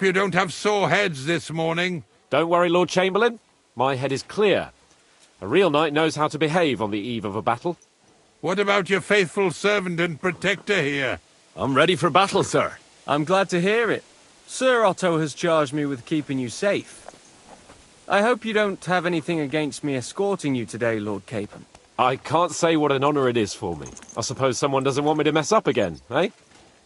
Hope you don't have sore heads this morning. Don't worry, Lord Chamberlain. My head is clear. A real knight knows how to behave on the eve of a battle. What about your faithful servant and protector here? I'm ready for battle, sir. I'm glad to hear it. Sir Otto has charged me with keeping you safe. I hope you don't have anything against me escorting you today, Lord Capon. I can't say what an honour it is for me. I suppose someone doesn't want me to mess up again, eh?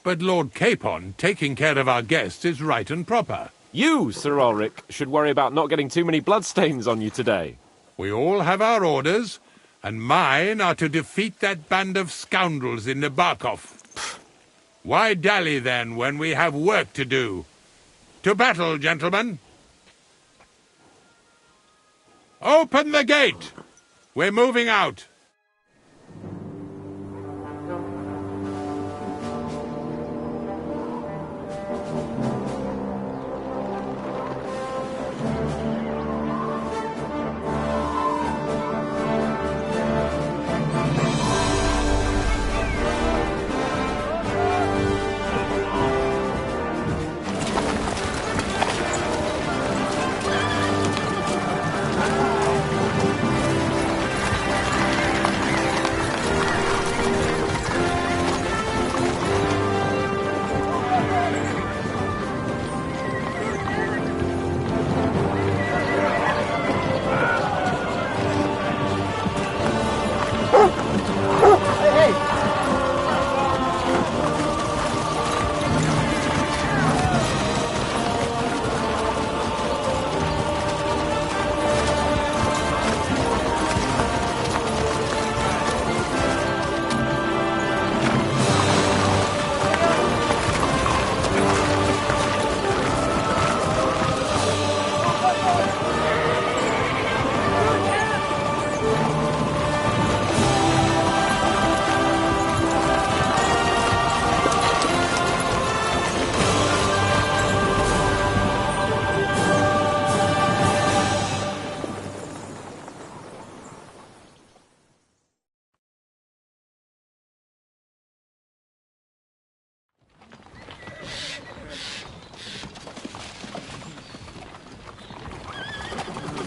But Lord Capon, taking care of our guests is right and proper. You, Sir Ulrich, should worry about not getting too many bloodstains on you today. We all have our orders, and mine are to defeat that band of scoundrels in Nabokov. Why dally, then, when we have work to do? To battle, gentlemen! Open the gate! We're moving out.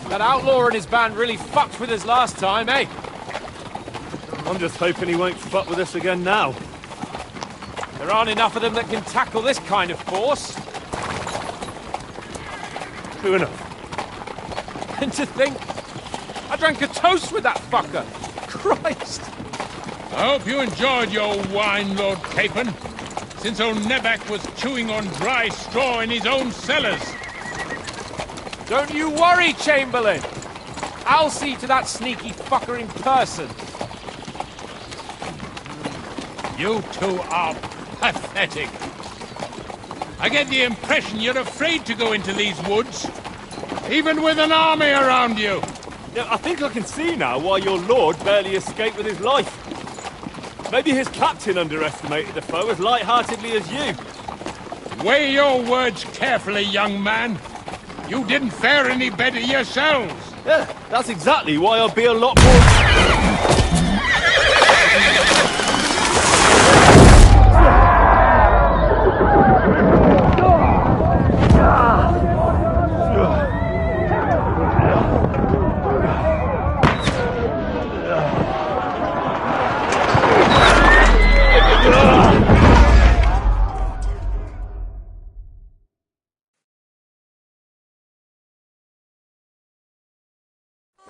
That outlaw and his band really fucked with us last time, eh? I'm just hoping he won't fuck with us again now. There aren't enough of them that can tackle this kind of force. True enough. And to think, I drank a toast with that fucker. Christ! I hope you enjoyed your wine, Lord Capon, since old Nebak was chewing on dry straw in his own cellars. Don't you worry, Chamberlain. I'll see to that sneaky fucker in person. You two are pathetic. I get the impression you're afraid to go into these woods, even with an army around you. Yeah, I think I can see now why your lord barely escaped with his life. Maybe his captain underestimated the foe as light-heartedly as you. Weigh your words carefully, young man. You didn't fare any better yourselves. Yeah, that's exactly why I'll be a lot more...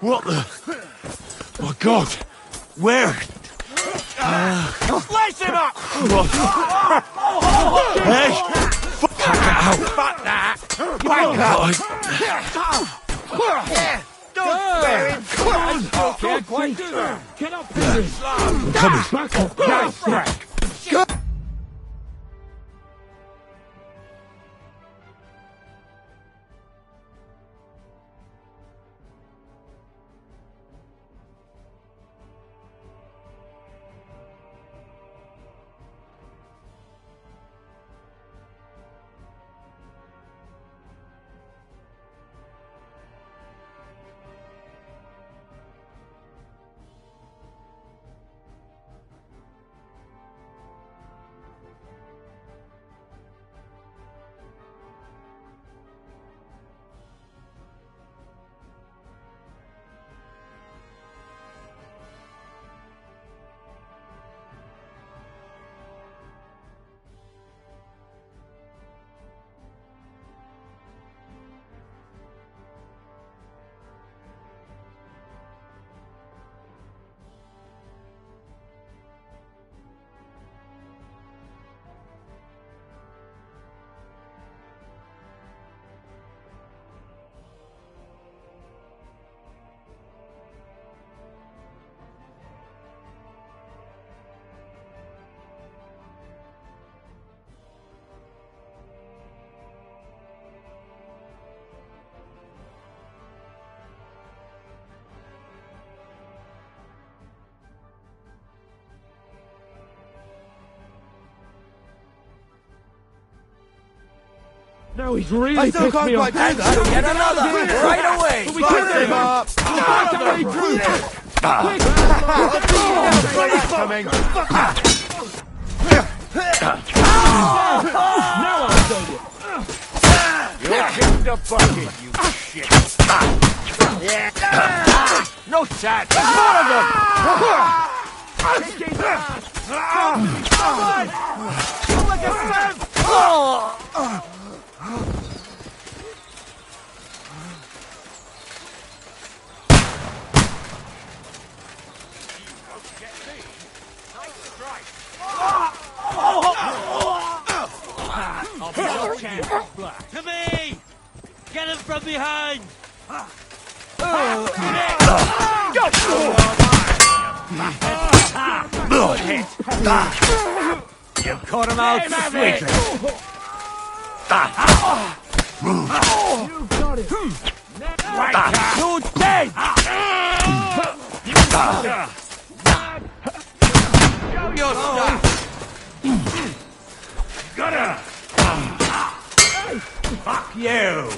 What the... Oh, God! Where? Slice him up! Hey! Fuck that! Back out! Don't bury him! Can't quite do that! Get up here! I'm coming! Back off! Back! Now he's really I still pissed can't me off. quite do that. Get another! Right away! But we Slice can't him up! Fight our way through! Quick! Coming! Now I'll show you! You're kicked the bucket, you shit! No chat! There's more of them! Look at them! To me! Get him from behind! Good hit! You caught him out sweetly! You've got it! You dead! Show your stuff! Fuck you!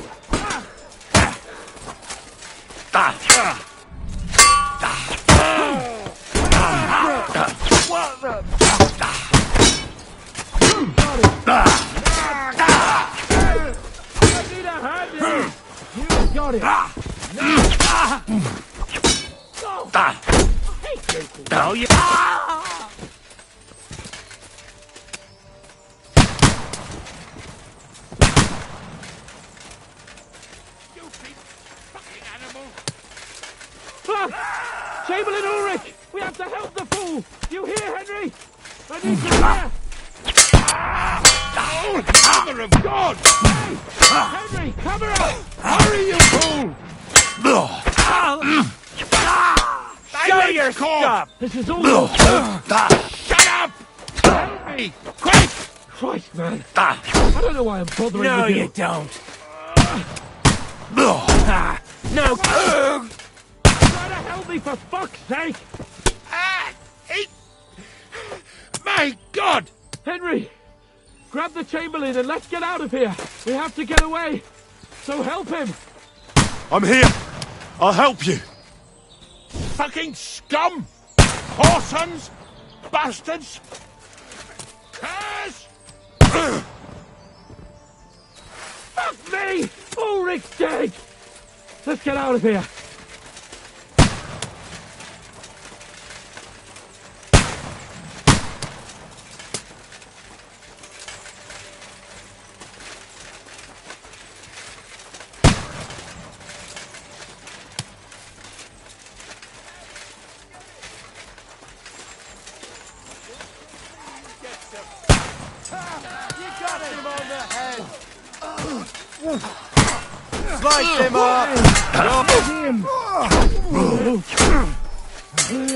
You've got it! Now you... Chamberlain Ulrich! We have to help the fool! You hear, Henry? I need to hear! Mother of God! Henry, cover up! Hurry, you fool! Show your stuff! This is all your fault! Shut up! Help me! Quick! Christ, man! I don't know why I'm bothering No, with you you. don't! No! Try to help me, for fuck's sake! My God! Henry! Grab the Chamberlain and let's get out of here! We have to get away! So help him! I'm here. I'll help you. Fucking scum! Whoresons! Bastards! Curse! Fuck me! Ulrich's dead! Let's get out of here! Slice him up!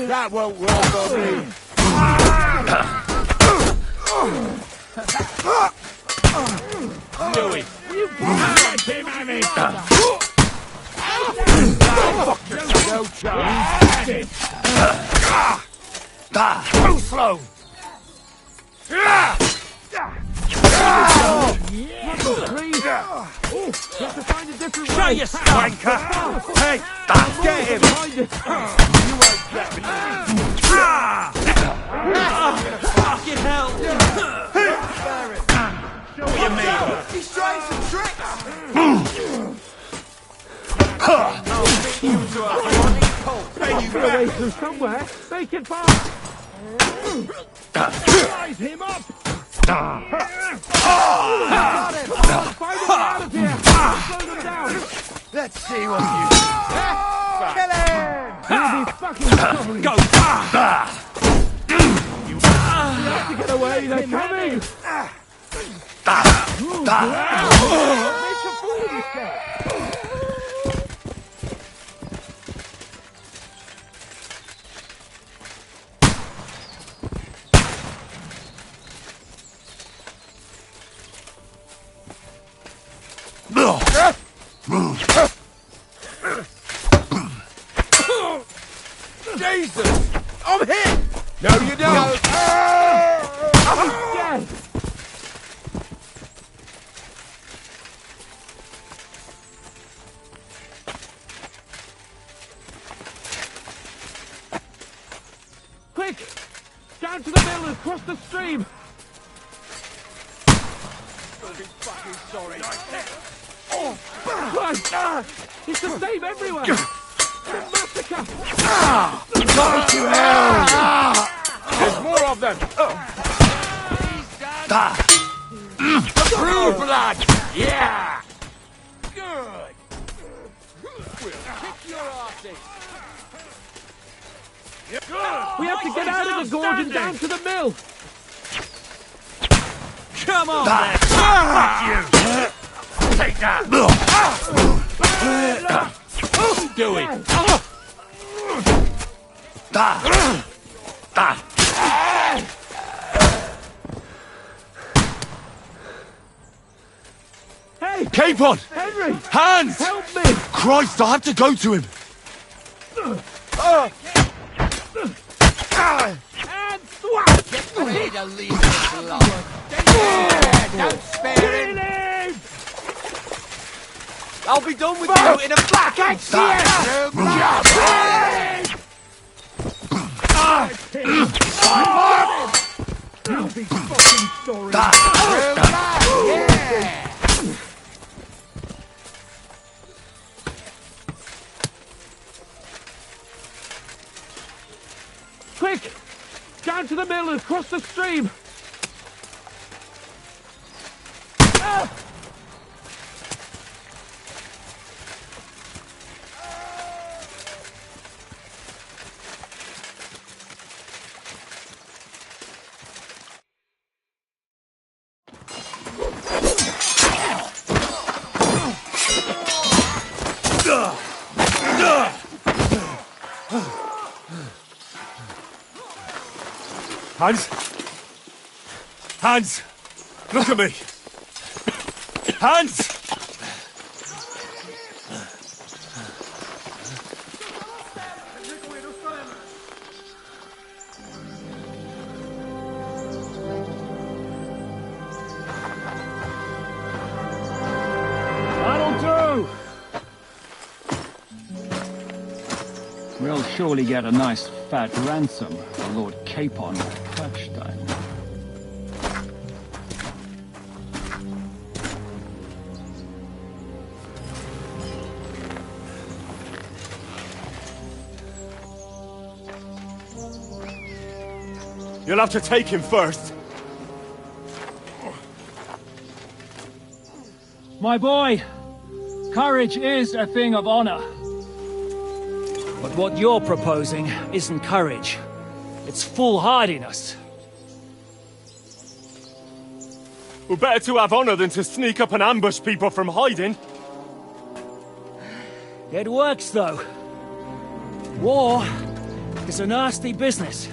That won't work on me! Do it! You let him have it! No chance! Too slow! Please! You have to find a different Show way! your wanker! Hey, get him! Find it! Fucking hell! Show what you mean! He's trying some tricks! Get away through somewhere! Make it fast! Rise him up! Find him out of here! Slow them down! Let's see what you kill him! He'll be fucking sorry! Go! You have to get away! They're coming! Make a fool of yourself! Jesus! I'm hit! No, you don't! Dead! Down to the mill and across the stream! Christ! It's the same everywhere! It's a massacre! There's more of them! True blood! Yeah! Good! We'll kick your asses! We have to get out of the gorge and down to the mill! Come on, then! Fuck you! Take that! Do it! Hey! Capon! Henry! Hands! Help me! Christ, I have to go to him! And swat! Ready to leave this alone. Don't spare him. I'll be done with you in a flash! You'll be fucking sorry! Quick! Down to the mill and across the stream! Hans! Hans! Look at me! Hans! That'll do! We'll surely get a nice fat ransom for Lord Capon Kirkstein. You'll have to take him first. My boy, courage is a thing of honor. But what you're proposing isn't courage. It's foolhardiness. We're better to have honor than to sneak up and ambush people from hiding. It works, though. War is a nasty business.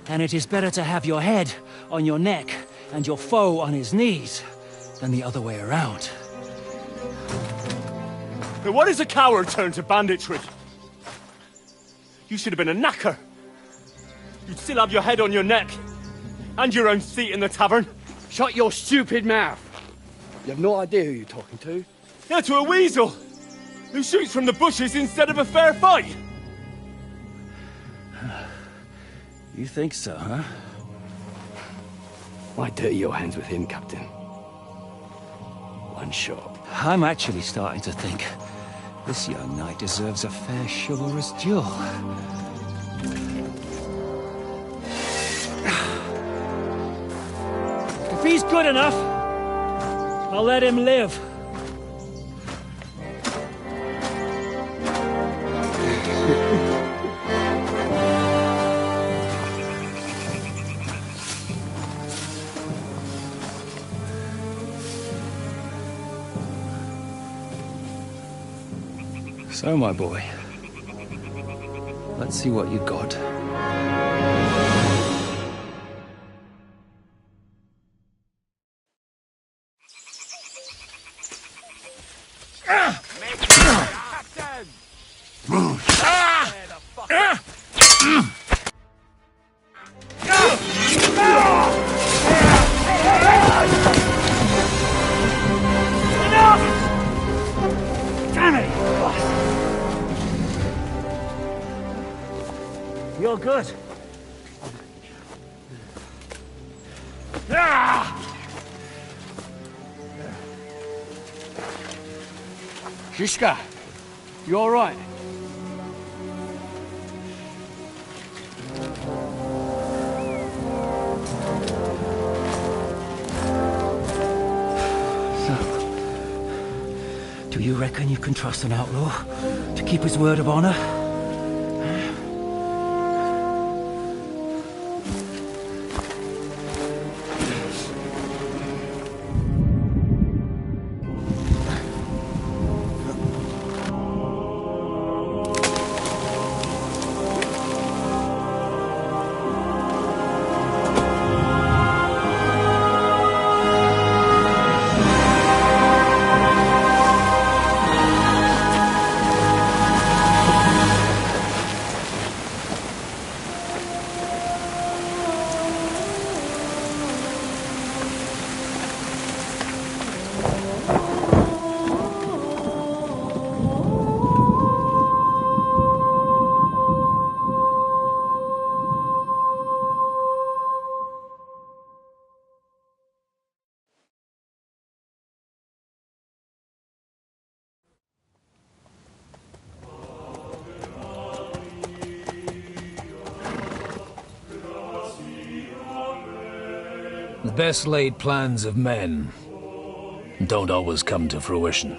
And it is better to have your head on your neck and your foe on his knees than the other way around. Now what is a coward turned to banditry? You should have been a knacker. You'd still have your head on your neck. And your own seat in the tavern. Shut your stupid mouth! You have no idea who you're talking to. Yeah, to a weasel! Who shoots from the bushes instead of a fair fight! You think so, huh? Why dirty your hands with him, Captain? One shot. I'm actually starting to think this young knight deserves a fair chivalrous duel. If he's good enough, I'll let him live. So, my boy, let's see what you got. You're good. Shishka, you all right? Do you reckon you can trust an outlaw to keep his word of honor? The best laid plans of men don't always come to fruition.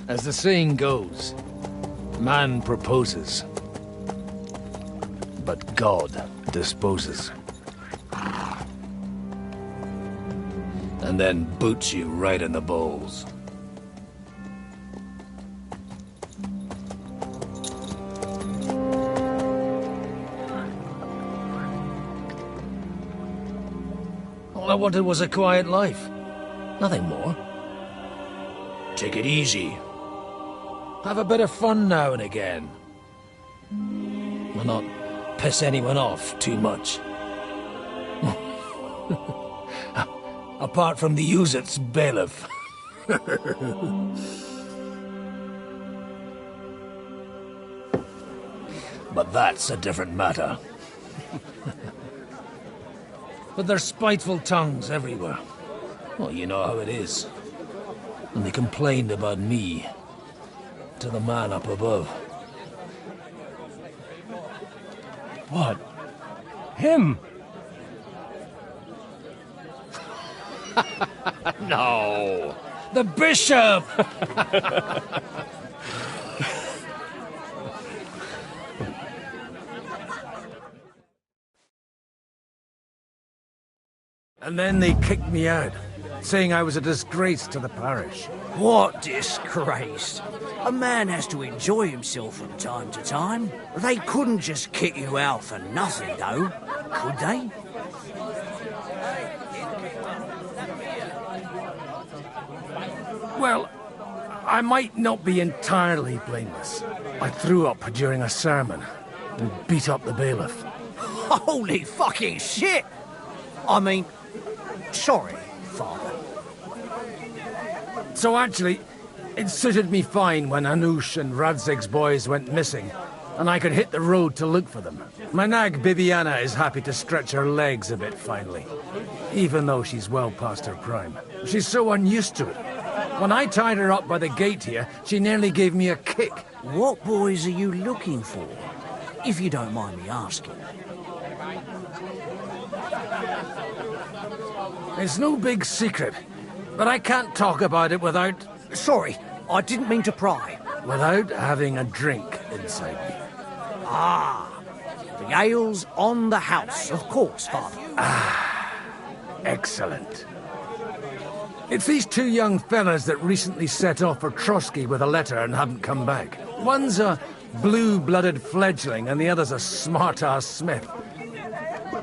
As the saying goes, man proposes, but God disposes. And then boots you right in the balls. All I wanted was a quiet life. Nothing more. Take it easy. Have a bit of fun now and again. And not piss anyone off too much. Apart from the Uzit's bailiff. But that's a different matter. But there's spiteful tongues everywhere. Well, you know how it is. And they complained about me to the man up above. What? Him? No! The bishop! And then they kicked me out, saying I was a disgrace to the parish. What disgrace? A man has to enjoy himself from time to time. They couldn't just kick you out for nothing, though, could they? Well, I might not be entirely blameless. I threw up during a sermon and beat up the bailiff. Holy fucking shit! I mean, sorry, Father. So actually, it suited me fine when Anush and Radzig's boys went missing, and I could hit the road to look for them. My nag Bibiana is happy to stretch her legs a bit finally, even though she's well past her prime. She's so unused to it. When I tied her up by the gate here, she nearly gave me a kick. What boys are you looking for, if you don't mind me asking? It's no big secret, but I can't talk about it without... Sorry, I didn't mean to pry. Without having a drink inside me. Ah, the ale's on the house, of course, Father. Ah, excellent. It's these two young fellas that recently set off for Trotsky with a letter and haven't come back. One's a blue-blooded fledgling and the other's a smart-ass smith.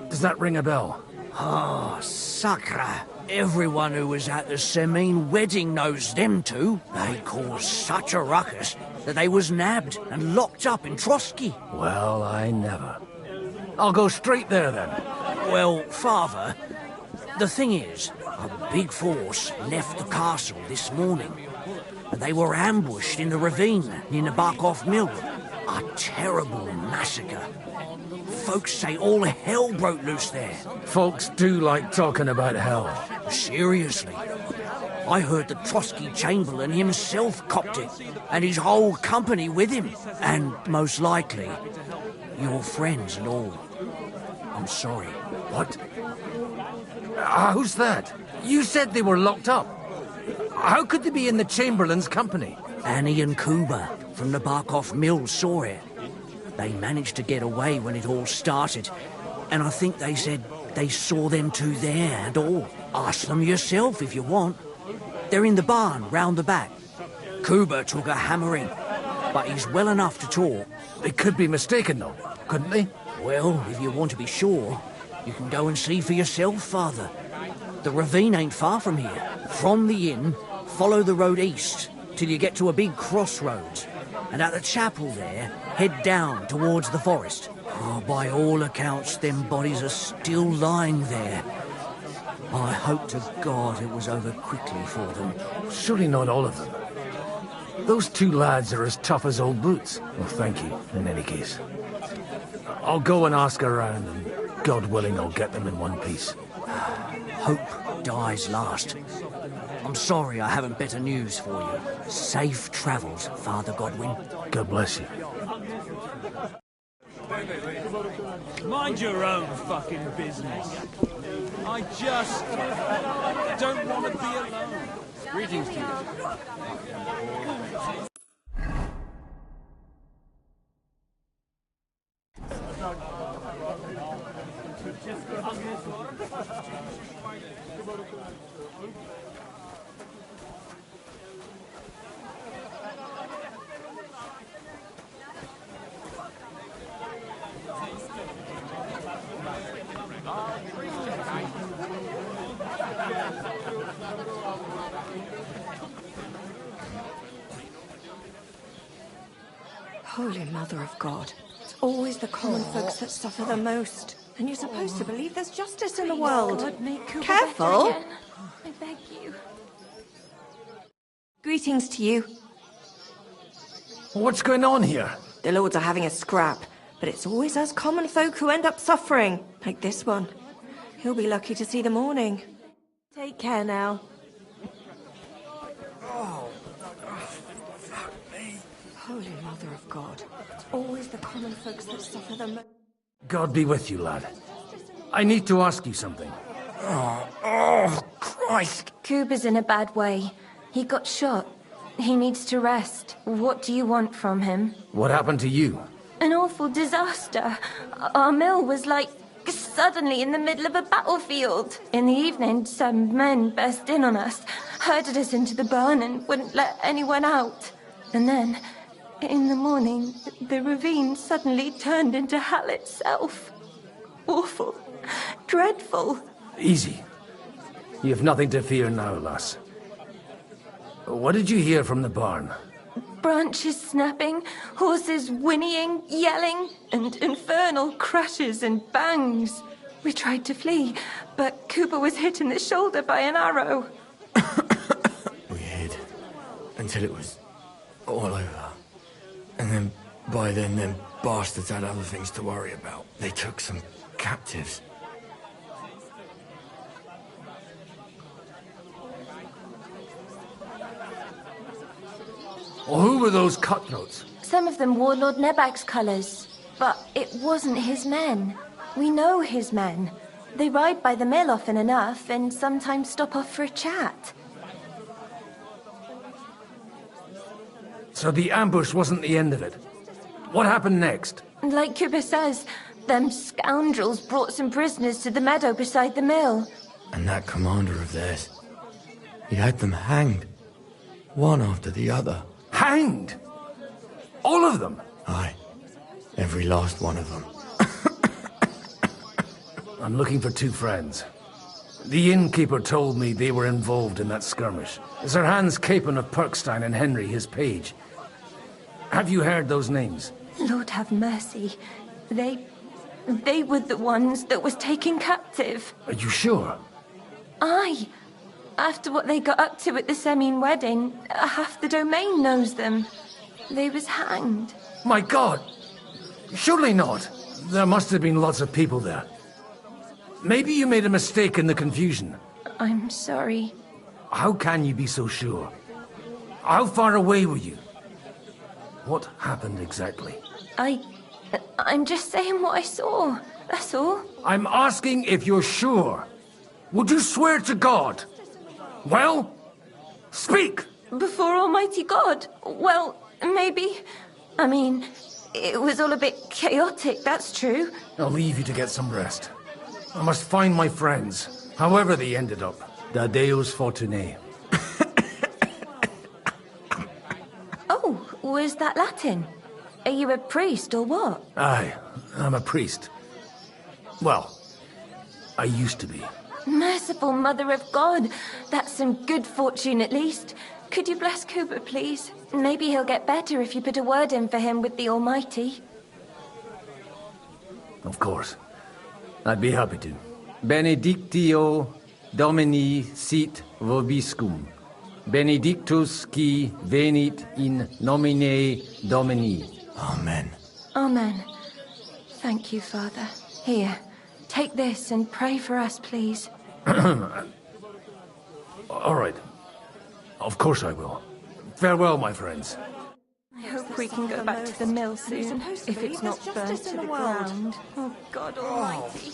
Does that ring a bell? Ah, Sakra. Everyone who was at the Semine wedding knows them two. They caused such a ruckus that they was nabbed and locked up in Trotsky. Well, I never. I'll go straight there, then. Well, Father, the thing is, a big force left the castle this morning. but they were ambushed in the ravine near the Barkoff Mill. A terrible massacre. Folks say all hell broke loose there. Folks do like talking about hell. Seriously. I heard the Trotsky Chamberlain himself copped it, and his whole company with him. And most likely, your friends and all. I'm sorry. What? Who's that? You said they were locked up. How could they be in the Chamberlain's company? Annie and Kuba from the Barkoff Mill saw it. They managed to get away when it all started, and I think they said they saw them two there and all. Ask them yourself if you want. They're in the barn, round the back. Kuba took a hammering, but he's well enough to talk. They could be mistaken, though, couldn't they? Well, if you want to be sure, you can go and see for yourself, Father. The ravine ain't far from here. From the inn, follow the road east till you get to a big crossroads. And at the chapel there, head down towards the forest. Oh, by all accounts, them bodies are still lying there. I hope to God it was over quickly for them. Surely not all of them. Those two lads are as tough as old boots. Well, thank you, in any case. I'll go and ask around, and God willing, I'll get them in one piece. Hope dies last. I'm sorry I haven't better news for you. Safe travels, Father Godwin. God bless you. Mind your own fucking business. I just don't want to be alone. Greetings to you. Holy Mother of God. It's always the common folks that suffer the most. And you're supposed to believe there's justice in the world. God, make Kuba Careful! better again. I beg you. Greetings to you. What's going on here? The lords are having a scrap, but it's always us common folk who end up suffering, like this one. He'll be lucky to see the morning. Take care now. Holy Mother of God. It's always the common folks that suffer the most. God be with you, lad. I need to ask you something. Oh, Christ! Kuba's in a bad way. He got shot. He needs to rest. What do you want from him? What happened to you? An awful disaster. Our mill was like suddenly in the middle of a battlefield. In the evening, some men burst in on us, herded us into the barn and wouldn't let anyone out. And then, in the morning, the ravine suddenly turned into hell itself. Awful. Dreadful. Easy. You have nothing to fear now, lass. What did you hear from the barn? Branches snapping, horses whinnying, yelling, and infernal crashes and bangs. We tried to flee, but Cooper was hit in the shoulder by an arrow. We hid until it was all over. And then, by then, them bastards had other things to worry about. They took some captives. Well, who were those cutthroats? Some of them wore Lord Nebak's colours, but it wasn't his men. We know his men. They ride by the mill often enough and sometimes stop off for a chat. So the ambush wasn't the end of it. What happened next? Like Cooper says, them scoundrels brought some prisoners to the meadow beside the mill. And that commander of theirs, he had them hanged, one after the other. Hanged? All of them? Aye, every last one of them. I'm looking for two friends. The innkeeper told me they were involved in that skirmish. Sir Hans Capon of Perkstein and Henry, his page. Have you heard those names? Lord have mercy. They were the ones that was taken captive. Are you sure? Aye. After what they got up to at the Semine wedding, half the domain knows them. They was hanged. My God! Surely not. There must have been lots of people there. Maybe you made a mistake in the confusion. I'm sorry. How can you be so sure? How far away were you? What happened exactly? I'm just saying what I saw. That's all. I'm asking if you're sure. Would you swear to God? Well, speak! Before Almighty God? Well, maybe. I mean, it was all a bit chaotic, that's true. I'll leave you to get some rest. I must find my friends, however they ended up. Da Deus Fortunae. Oh, was that Latin? Are you a priest or what? Aye, I'm a priest. Well, I used to be. Merciful Mother of God. That's some good fortune at least. Could you bless Cooper, please? Maybe he'll get better if you put a word in for him with the Almighty. Of course. I'd be happy to. Benedictio Domini sit vobiscum. Benedictus qui venit in nomine Domini. Amen. Amen. Thank you, Father. Here, take this and pray for us, please. All right. Of course I will. Farewell, my friends. I hope we can go back to the mill soon, if it's not burnt to the ground. Oh, God Almighty.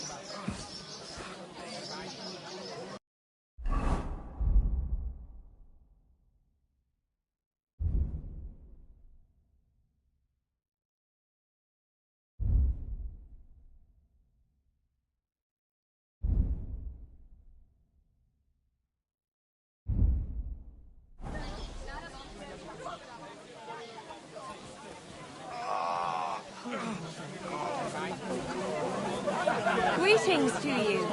Greetings to you.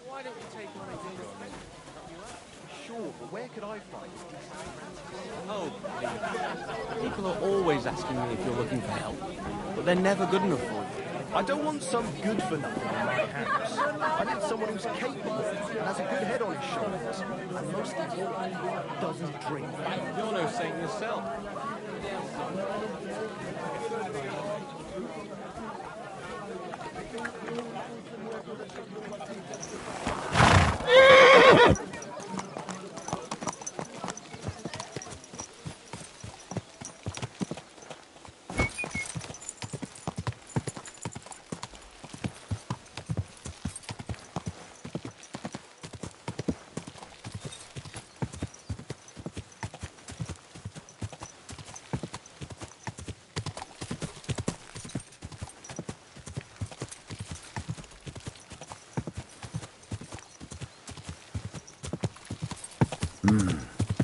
Why don't you take on a Sure, but where could I find it? Oh, people are always asking me if you're looking for help, but they're never good enough for you. I don't want some good-for-nothing in my house. I need someone who's capable and has a good head on his shoulders. And most importantly, doesn't drink. You're no saint yourself.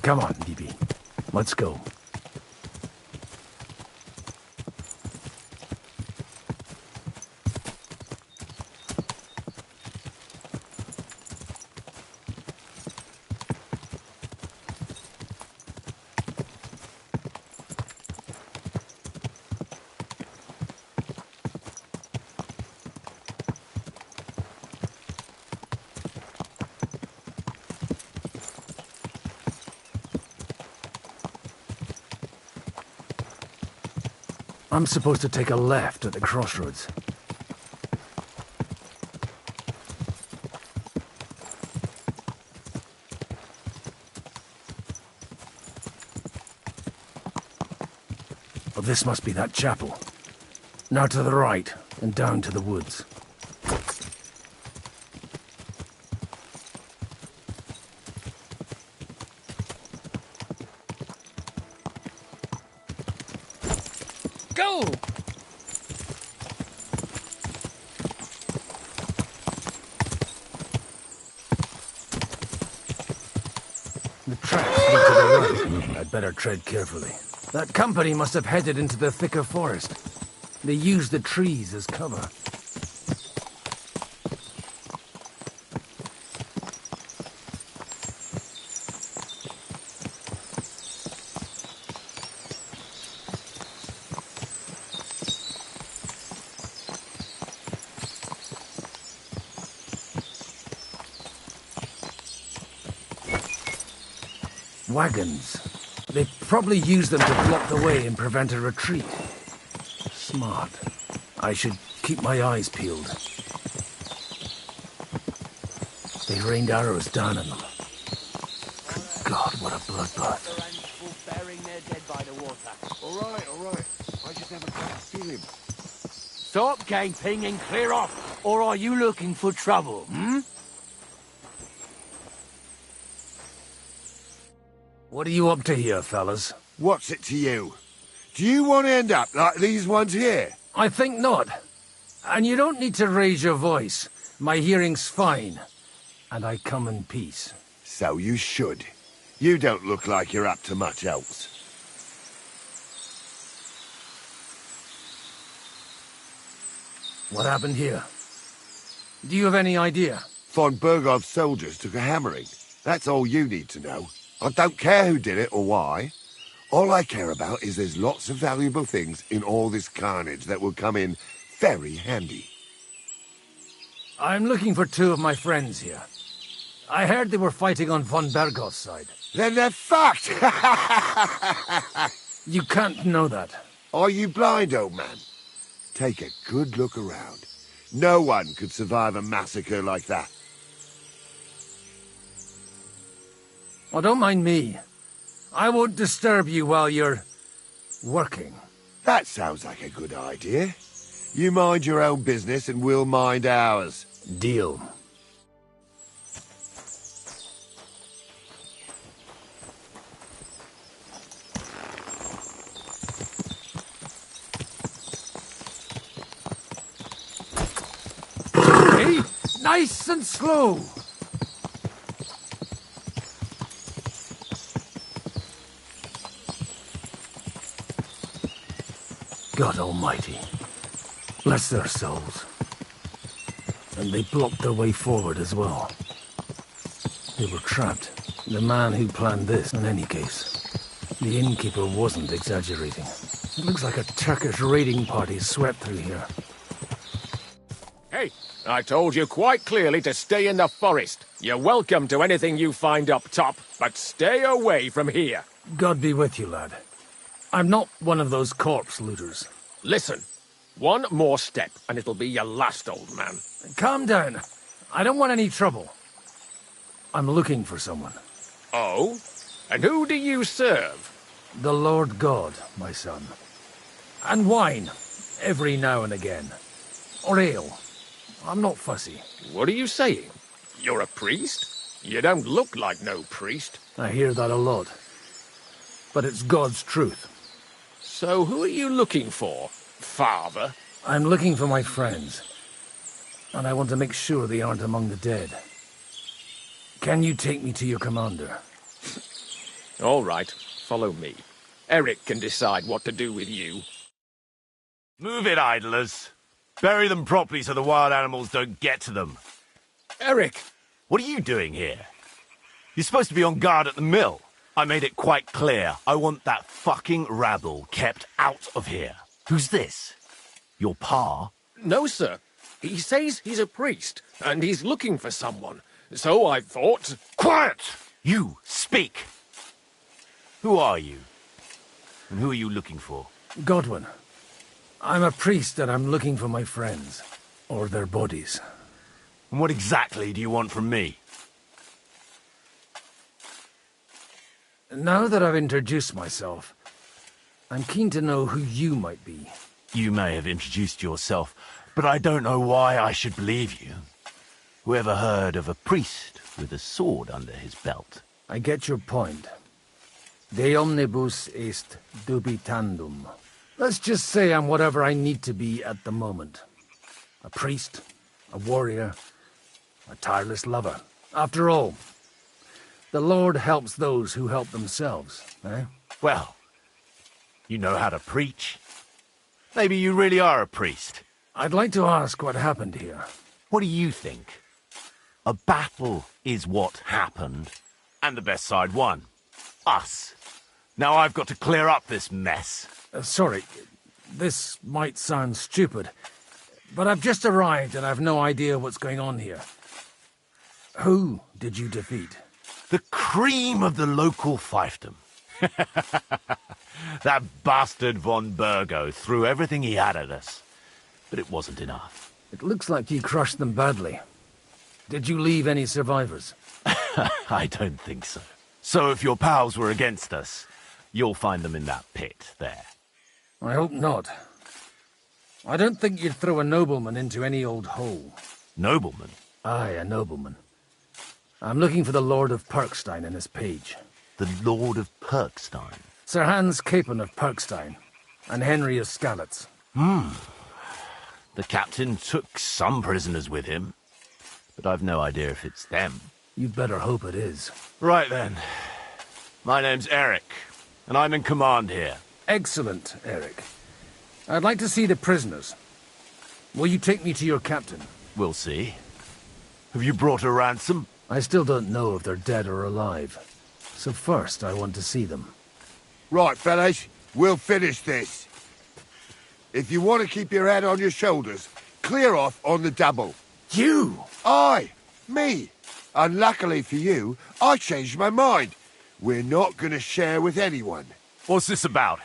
Come on, DB. Let's go. I'm supposed to take a left at the crossroads. Oh, this must be that chapel. Now to the right, and down to the woods. Go! The tracks lead to the right. I'd better tread carefully. That company must have headed into the thicker forest. They used the trees as cover. Wagons. They probably used them to block the way and prevent a retreat. Smart. I should keep my eyes peeled. They rained arrows down on them. Good God, what a bloodbath. Burying their dead by the water. All right. I just haven't got a feeling. Stop gaping and clear off, or are you looking for trouble, hmm? What are you up to here, fellas? What's it to you? Do you want to end up like these ones here? I think not. And you don't need to raise your voice. My hearing's fine. And I come in peace. So you should. You don't look like you're up to much else. What happened here? Do you have any idea? Von Bergov's soldiers took a hammering. That's all you need to know. I don't care who did it or why. All I care about is there's lots of valuable things in all this carnage that will come in very handy. I'm looking for two of my friends here. I heard they were fighting on von Bergov's side. Then they're fucked! You can't know that. Are you blind, old man? Take a good look around. No one could survive a massacre like that. Oh, don't mind me. I won't disturb you while you're working. That sounds like a good idea. You mind your own business and we'll mind ours. Deal. Hey, nice and slow. God Almighty, bless their souls. And they blocked their way forward as well. They were trapped. The man who planned this, in any case. The innkeeper wasn't exaggerating. It looks like a Turkish raiding party swept through here. Hey, I told you quite clearly to stay in the forest. You're welcome to anything you find up top, but stay away from here. God be with you, lad. I'm not one of those corpse looters. Listen, one more step and it'll be your last, old man. Calm down. I don't want any trouble. I'm looking for someone. Oh? And who do you serve? The Lord God, my son. And wine, every now and again. Or ale. I'm not fussy. What are you saying? You're a priest? You don't look like no priest. I hear that a lot. But it's God's truth. So who are you looking for, Father? I'm looking for my friends. And I want to make sure they aren't among the dead. Can you take me to your commander? All right, follow me. Eric can decide what to do with you. Move it, idlers. Bury them properly so the wild animals don't get to them. Eric! What are you doing here? You're supposed to be on guard at the mill. I made it quite clear. I want that fucking rabble kept out of here. Who's this? Your pa? No, sir. He says he's a priest, and he's looking for someone. So I thought... Quiet! You, speak! Who are you? And who are you looking for? Godwin. I'm a priest and I'm looking for my friends. Or their bodies. And what exactly do you want from me? Now that I've introduced myself, I'm keen to know who you might be. You may have introduced yourself, but I don't know why I should believe you. Whoever heard of a priest with a sword under his belt? I get your point. De omnibus est dubitandum. Let's just say I'm whatever I need to be at the moment. A priest, a warrior, a tireless lover. After all, the Lord helps those who help themselves, eh? Well, you know how to preach. Maybe you really are a priest. I'd like to ask what happened here. What do you think? A battle is what happened, and the best side won. Us. Now I've got to clear up this mess. Sorry, this might sound stupid, but I've just arrived and I've no idea what's going on here. Who did you defeat? The cream of the local fiefdom. That bastard von Burgo threw everything he had at us, but it wasn't enough. It looks like you crushed them badly. Did you leave any survivors? I don't think so. So if your pals were against us, you'll find them in that pit there. I hope not. I don't think you'd throw a nobleman into any old hole. Nobleman? Aye, a nobleman. I'm looking for the Lord of Perkstein and his page. The Lord of Perkstein? Sir Hans Capon of Perkstein, and Henry of Skalitz. The captain took some prisoners with him, but I've no idea if it's them. You'd better hope it is. Right then. My name's Eric, and I'm in command here. Excellent, Eric. I'd like to see the prisoners. Will you take me to your captain? We'll see. Have you brought a ransom? I still don't know if they're dead or alive. So first, I want to see them. Right, fellas, we'll finish this. If you want to keep your head on your shoulders, clear off on the double. You? Aye, me. Unluckily for you, I changed my mind. We're not going to share with anyone. What's this about?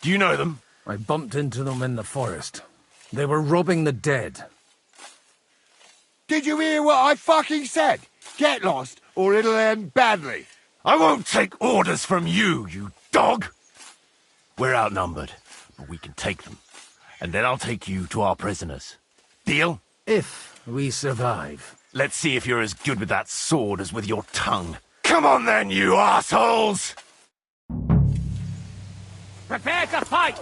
Do you know them? I bumped into them in the forest. They were robbing the dead. Did you hear what I fucking said? Get lost, or it'll end badly. I won't take orders from you, you dog! We're outnumbered, but we can take them. And then I'll take you to our prisoners. Deal? If we survive. Let's see if you're as good with that sword as with your tongue. Come on then, you assholes! Prepare to fight!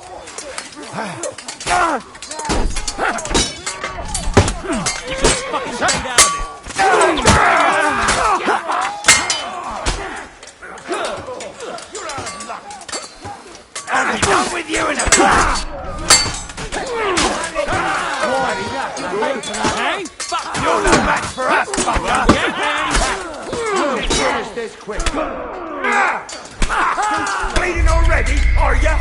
You just fucking stayed out of it! I'll be done with you in a flash! Hey, fuck! You're no match for us, fucker! We'll finish this quick. Bleeding already, are ya?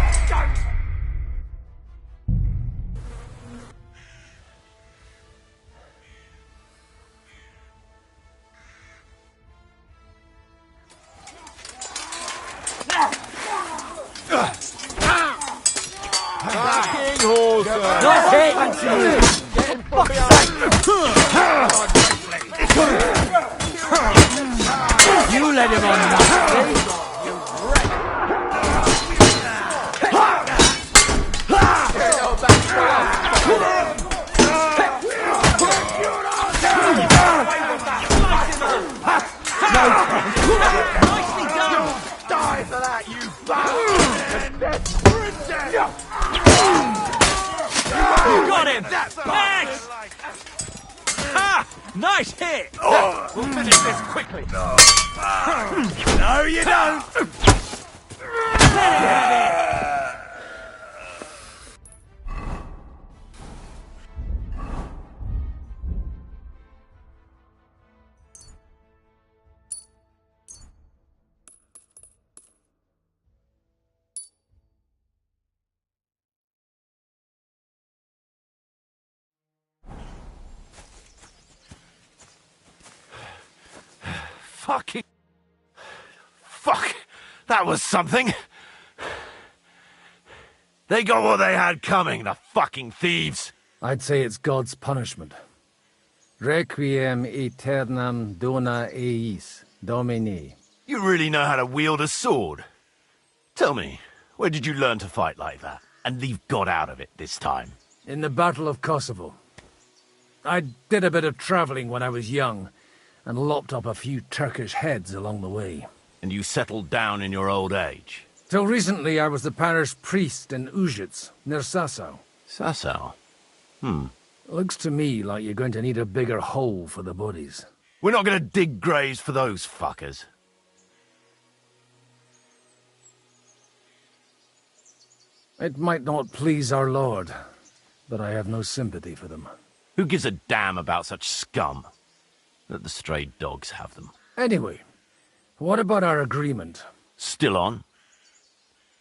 You let him on that. Nicely done! Die for that, you bastard! You got him! Thanks! Ha! Nice hit! We'll finish this quickly. No, you don't! Let him have it! Fucking... Fuck! That was something! They got what they had coming, the fucking thieves. I'd say it's God's punishment. Requiem aeternam dona eis, Domini. You really know how to wield a sword. Tell me, where did you learn to fight like that? And leave God out of it this time? In the Battle of Kosovo. I did a bit of travelling when I was young, and lopped up a few Turkish heads along the way. And you settled down in your old age? Till recently I was the parish priest in Ujits, near Sasau. Sasau? Looks to me like you're going to need a bigger hole for the bodies. We're not going to dig graves for those fuckers. It might not please our Lord, but I have no sympathy for them. Who gives a damn about such scum? Let the stray dogs have them. Anyway, what about our agreement? Still on?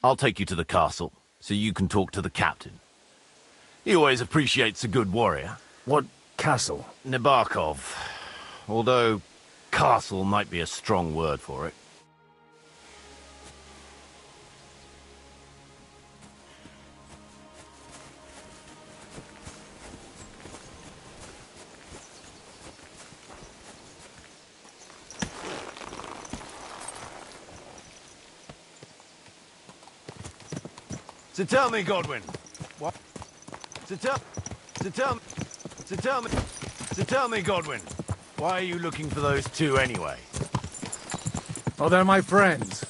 I'll take you to the castle, so you can talk to the captain. He always appreciates a good warrior. What castle? Nabokov. Although castle might be a strong word for it. So tell me, Godwin. What? So tell me, Godwin. Why are you looking for those two anyway? Oh, they're my friends.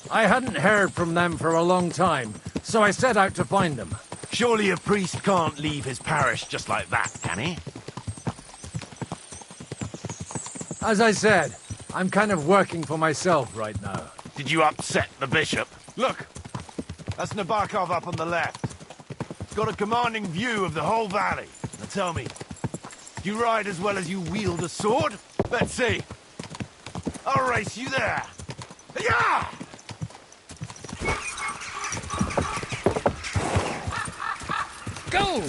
I hadn't heard from them for a long time, so I set out to find them. Surely a priest can't leave his parish just like that, can he? As I said, I'm kind of working for myself right now. Did you upset the bishop? Look! That's Nabokov up on the left. It's got a commanding view of the whole valley. Now tell me, do you ride as well as you wield a sword? Let's see. I'll race you there. Yeah! Go!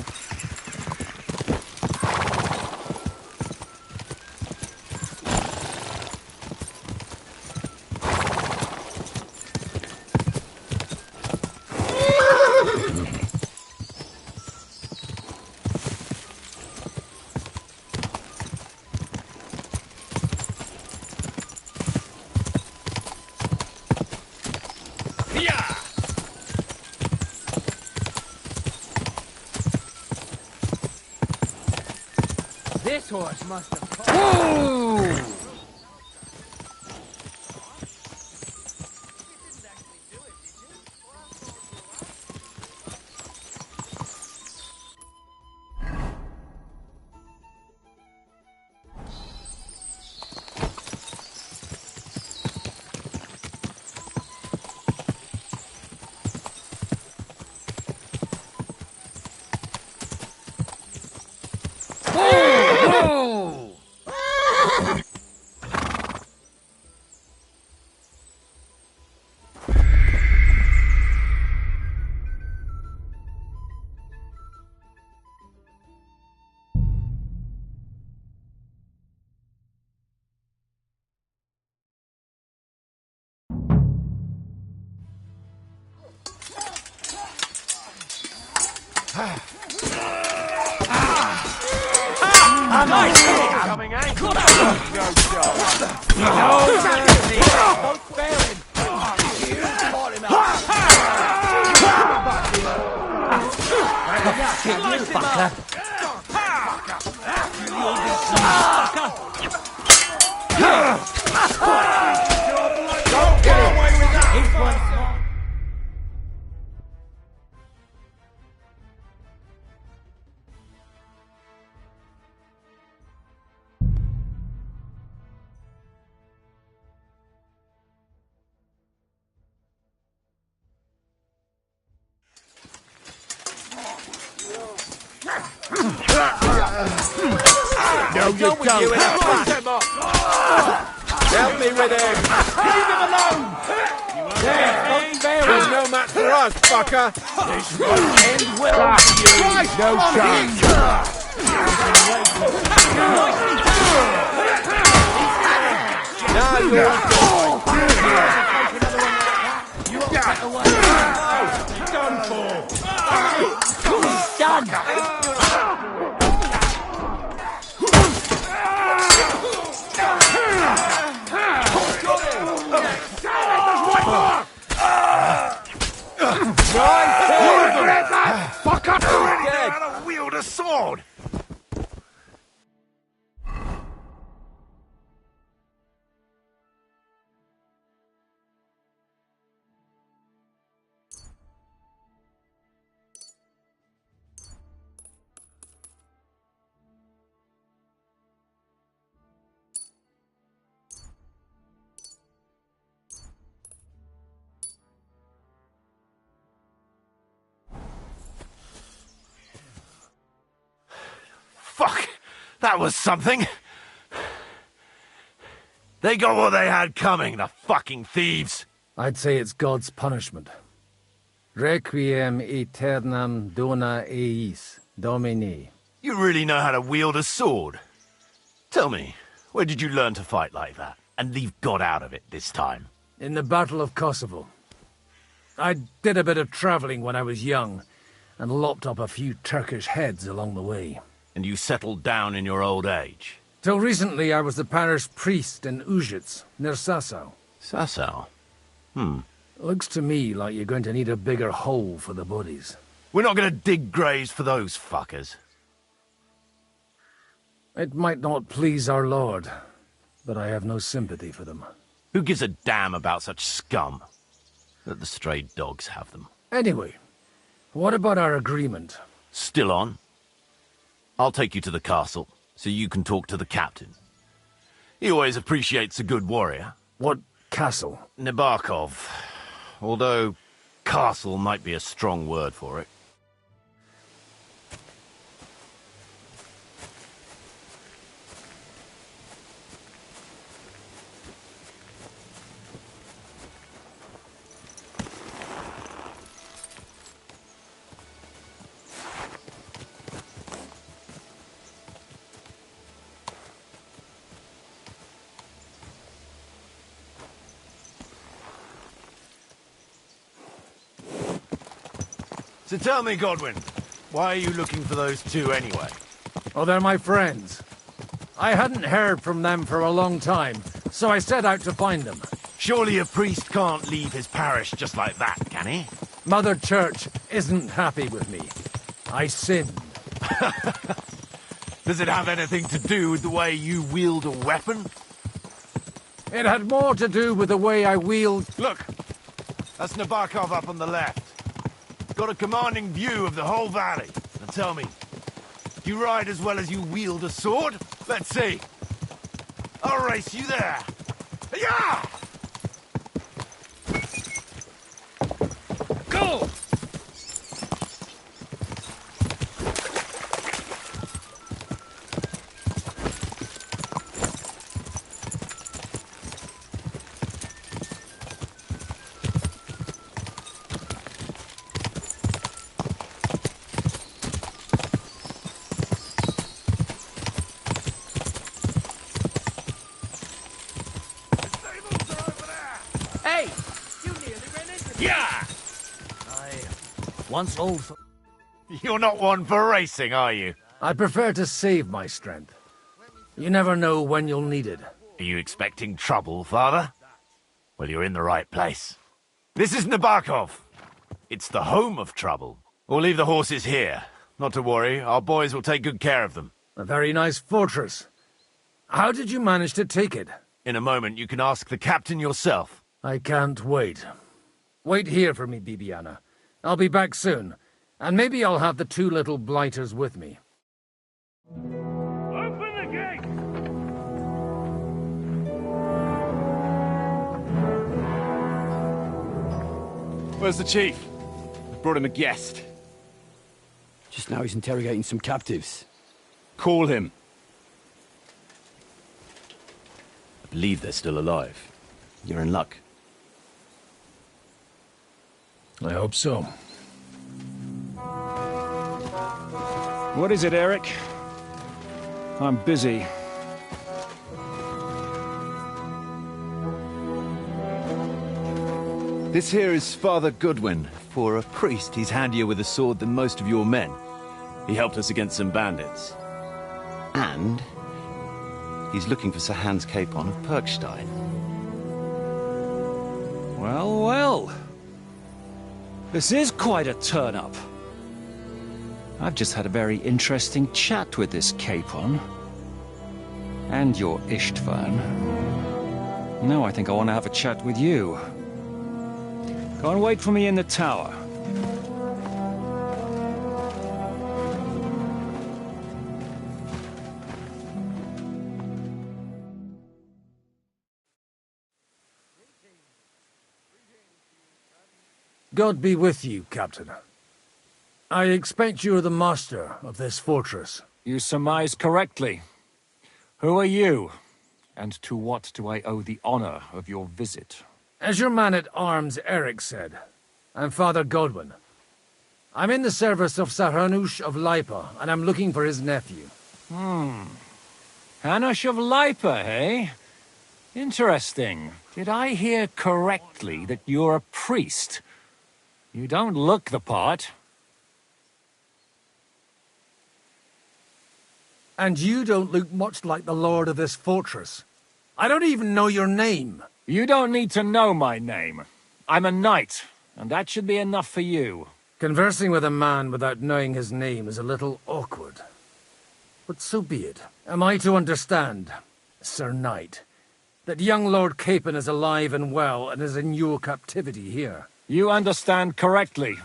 This horse must have... Whoa! Coming, eh? No mercy! Don't spare him! You caught him out! You fucker! Don't get away with that! No, you don't. Help me with him! Leave him alone! There, don't spare him! There's no match for us, fucker! This will end well for you! No chance! Now you're done for! That was something. They got what they had coming, the fucking thieves. I'd say it's God's punishment. Requiem aeternam dona eis, Domini. You really know how to wield a sword. Tell me, where did you learn to fight like that? And leave God out of it this time? In the Battle of Kosovo. I did a bit of travelling when I was young, and lopped up a few Turkish heads along the way. And you settled down in your old age? Till recently I was the parish priest in Užice, near Sasau. Sasau? Looks to me like you're going to need a bigger hole for the bodies. We're not going to dig graves for those fuckers. It might not please our Lord, but I have no sympathy for them. Who gives a damn about such scum? Let the stray dogs have them. Anyway, what about our agreement? Still on? I'll take you to the castle, so you can talk to the captain. He always appreciates a good warrior. What castle? Nebarkov. Although, castle might be a strong word for it. So tell me, Godwin, why are you looking for those two anyway? Oh, they're my friends. I hadn't heard from them for a long time, so I set out to find them. Surely a priest can't leave his parish just like that, can he? Mother Church isn't happy with me. I sinned. Does it have anything to do with the way you wield a weapon? It had more to do with the way I wield... Look! That's Nabokov up on the left. Got a commanding view of the whole valley. Now tell me, do you ride as well as you wield a sword? Let's see. I'll race you there. Yeah! Go! Once old for... You're not one for racing, are you? I prefer to save my strength. You never know when you'll need it. Are you expecting trouble, Father? Well, you're in the right place. This is Nabokov. It's the home of trouble. We'll leave the horses here. Not to worry, our boys will take good care of them. A very nice fortress. How did you manage to take it? In a moment, you can ask the captain yourself. I can't wait. Wait here for me, Bibiana. I'll be back soon, and maybe I'll have the two little blighters with me. Open the gate! Where's the chief? I brought him a guest. Just now he's interrogating some captives. Call him. I believe they're still alive. You're in luck. I hope so. What is it, Eric? I'm busy. This here is Father Goodwin. For a priest, he's handier with a sword than most of your men. He helped us against some bandits. And he's looking for Sir Hans Capon of Perkstein. Well, well. This is quite a turn-up. I've just had a very interesting chat with this Capon. And your Ishtvan. Now I think I want to have a chat with you. Go and wait for me in the tower. God be with you, Captain. I expect you're the master of this fortress. You surmise correctly. Who are you? And to what do I owe the honor of your visit? As your man-at-arms Eric said, I'm Father Godwin. I'm in the service of Hanush of Lipa, and I'm looking for his nephew. Hanush of Lipa, eh? Interesting. Did I hear correctly that you're a priest? You don't look the part. And you don't look much like the lord of this fortress. I don't even know your name. You don't need to know my name. I'm a knight, and that should be enough for you. Conversing with a man without knowing his name is a little awkward. But so be it. Am I to understand, Sir Knight, that young Lord Capon is alive and well and is in your captivity here? You understand correctly.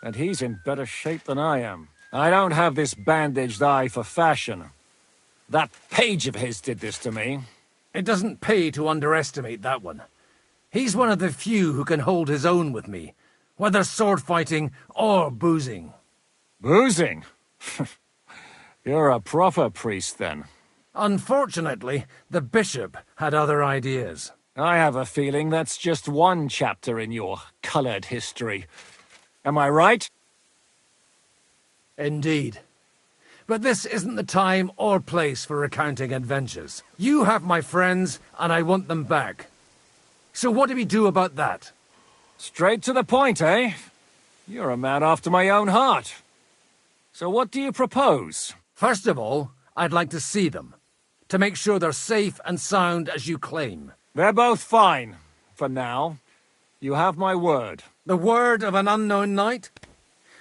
And he's in better shape than I am. I don't have this bandaged eye for fashion. That page of his did this to me. It doesn't pay to underestimate that one. He's one of the few who can hold his own with me, whether sword fighting or boozing. Boozing? You're a proper priest, then. Unfortunately, the bishop had other ideas. I have a feeling that's just one chapter in your colored history. Am I right? Indeed. But this isn't the time or place for recounting adventures. You have my friends, and I want them back. So what do we do about that? Straight to the point, eh? You're a man after my own heart. So what do you propose? First of all, I'd like to see them, to make sure they're safe and sound as you claim. They're both fine, for now. You have my word. The word of an unknown knight?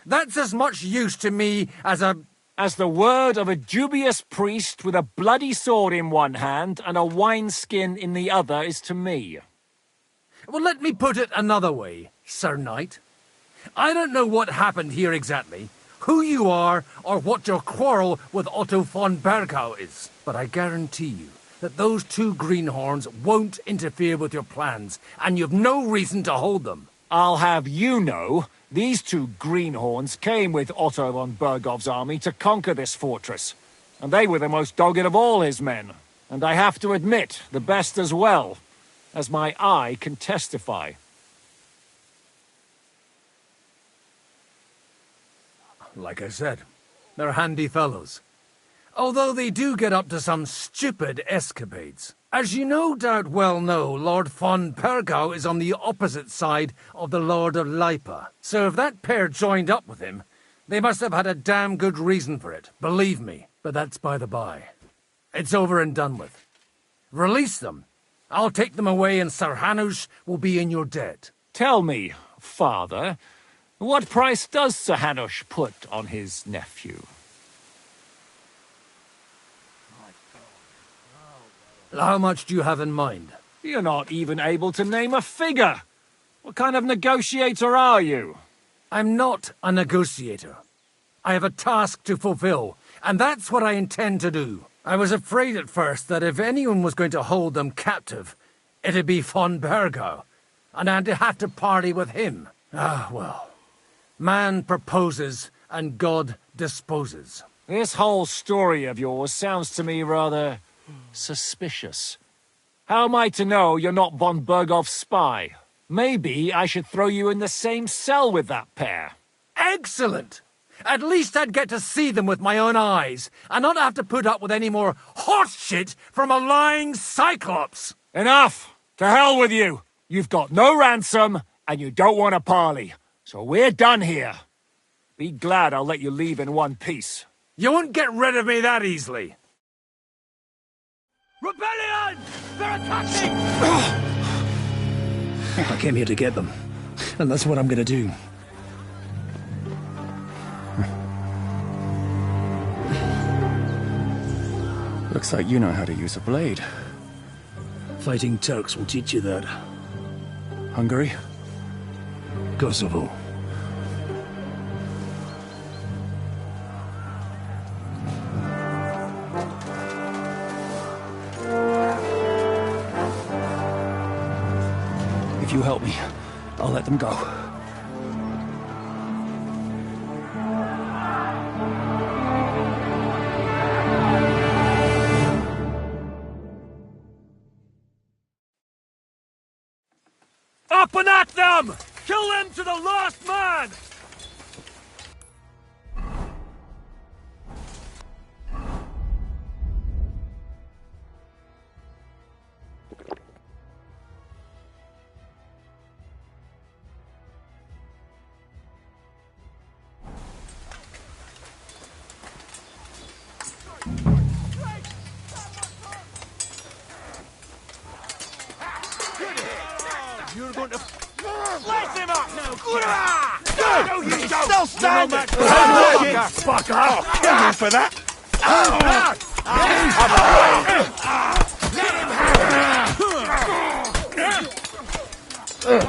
That's as much use to me as the word of a dubious priest with a bloody sword in one hand and a wineskin in the other is to me. Well, let me put it another way, Sir Knight. I don't know what happened here exactly, who you are, or what your quarrel with Otto von Bergau is. But I guarantee you that those two greenhorns won't interfere with your plans, and you've no reason to hold them. I'll have you know, these two greenhorns came with Otto von Bergov's army to conquer this fortress. And they were the most dogged of all his men. And I have to admit, the best as well, as my eye can testify. Like I said, they're handy fellows. Although they do get up to some stupid escapades. As you no doubt well know, Lord von Bergau is on the opposite side of the Lord of Lipa. So if that pair joined up with him, they must have had a damn good reason for it, believe me. But that's by the by. It's over and done with. Release them. I'll take them away and Sir Hanush will be in your debt. Tell me, Father, what price does Sir Hanush put on his nephew? How much do you have in mind? You're not even able to name a figure. What kind of negotiator are you? I'm not a negotiator. I have a task to fulfill, and that's what I intend to do. I was afraid at first that if anyone was going to hold them captive, it'd be von Bergau, and I'd have to parley with him. Ah, well. Man proposes, and God disposes. This whole story of yours sounds to me rather suspicious. How am I to know you're not von Bergov's spy? Maybe I should throw you in the same cell with that pair. Excellent! At least I'd get to see them with my own eyes, and not have to put up with any more horse shit from a lying cyclops! Enough! To hell with you! You've got no ransom, and you don't want a parley. So we're done here. Be glad I'll let you leave in one piece. You won't get rid of me that easily. Rebellion! They're attacking! I came here to get them, and that's what I'm gonna do. Looks like you know how to use a blade. Fighting Turks will teach you that. Hungary? Kosovo. If you help me, I'll let them go. Up and at them! Kill them to the last man! You're going to... Slice him up! No, No, you don't! Still standing! Fuck off! Kill you for that!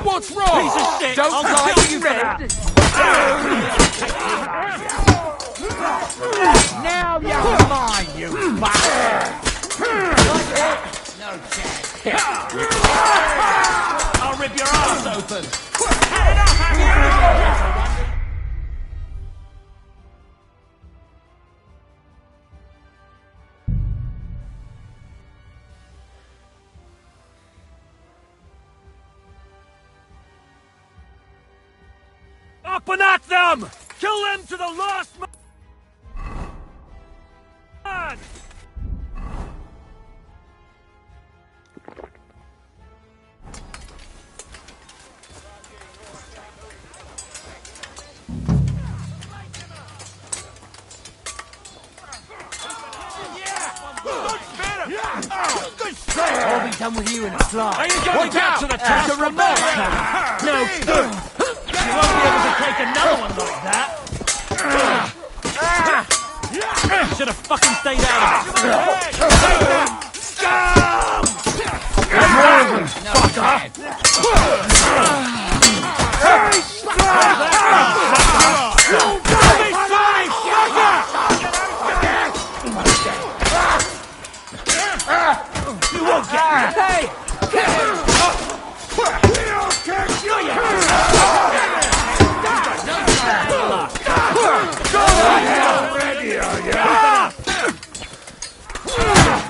What's wrong? Piece of shit! Don't die, you red! Now you're mine, you bastard! No chance. I'll rip your ass open! Up and at them! Kill them to the last man! I'll be done with you in a fly. Are you going back to the task of remote? No good. You won't be able to take another one like that. Should have fucking stayed out of it. You won't get me. Hey!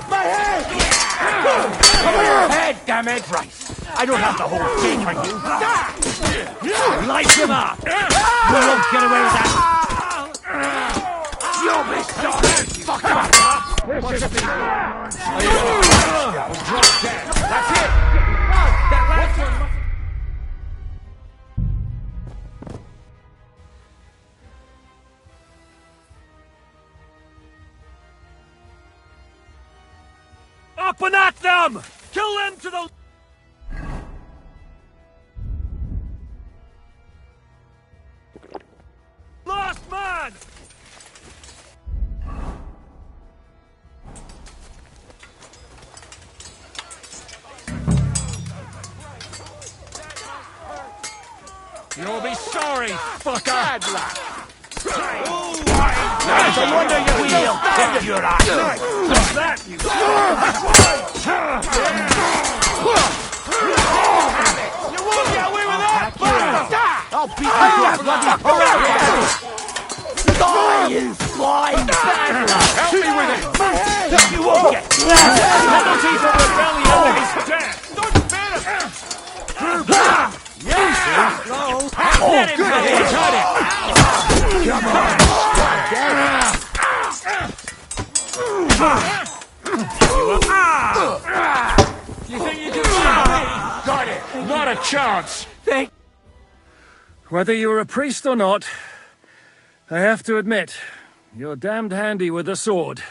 My head! Cover your head, damn it! Right. I don't have the whole thing on you. Light him up! You won't get away with that. You'll be sorry, fucker! That's it! That last one... Up and at them! Kill them to the... last man! You'll be sorry, fucker! Bad luck! It's a wonder you're still standing your ass! What's that, you... You won't get away with that, bastard! I'll beat you up, bloody Die, you flying bad luck! Help me with it! You won't get Penalty for rebellion is death! Don't spare him! Yeah! Let him go! Cut it! Come on! You think you can stop me? Got it! Not a chance! Whether you're a priest or not, I have to admit, you're damned handy with a sword.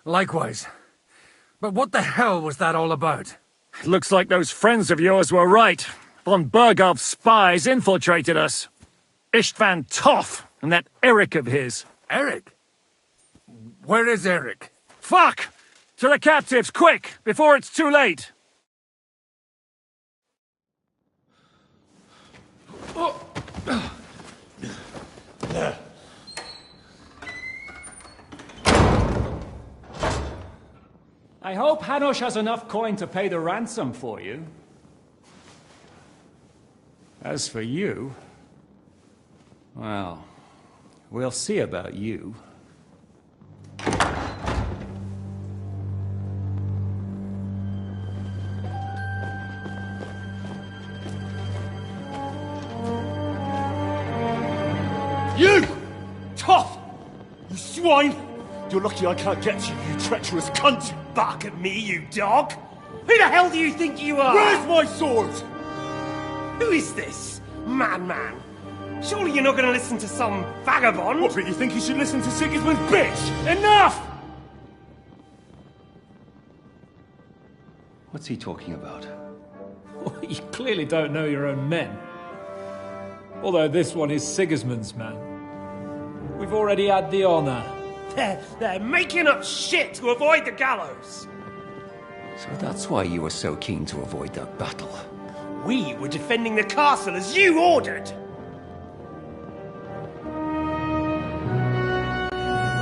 Likewise. But what the hell was that all about? It looks like those friends of yours were right. Von Berghoff's spies infiltrated us. Istvan Toth and that Eric of his. Eric? Where is Eric? Fuck! To the captives, quick, before it's too late! I hope Hanush has enough coin to pay the ransom for you. As for you, well, we'll see about you. swine! You're lucky I can't get you, you treacherous cunt! Bark at me, you dog! Who the hell do you think you are? Where's my sword? Who is this? Man. Surely you're not going to listen to some vagabond? What, but you think you should listen to Sigismund's bitch? Enough! What's he talking about? You clearly don't know your own men. Although this one is Sigismund's man. We've already had the honor. They're making up shit to avoid the gallows. So that's why you were so keen to avoid that battle. We were defending the castle as you ordered.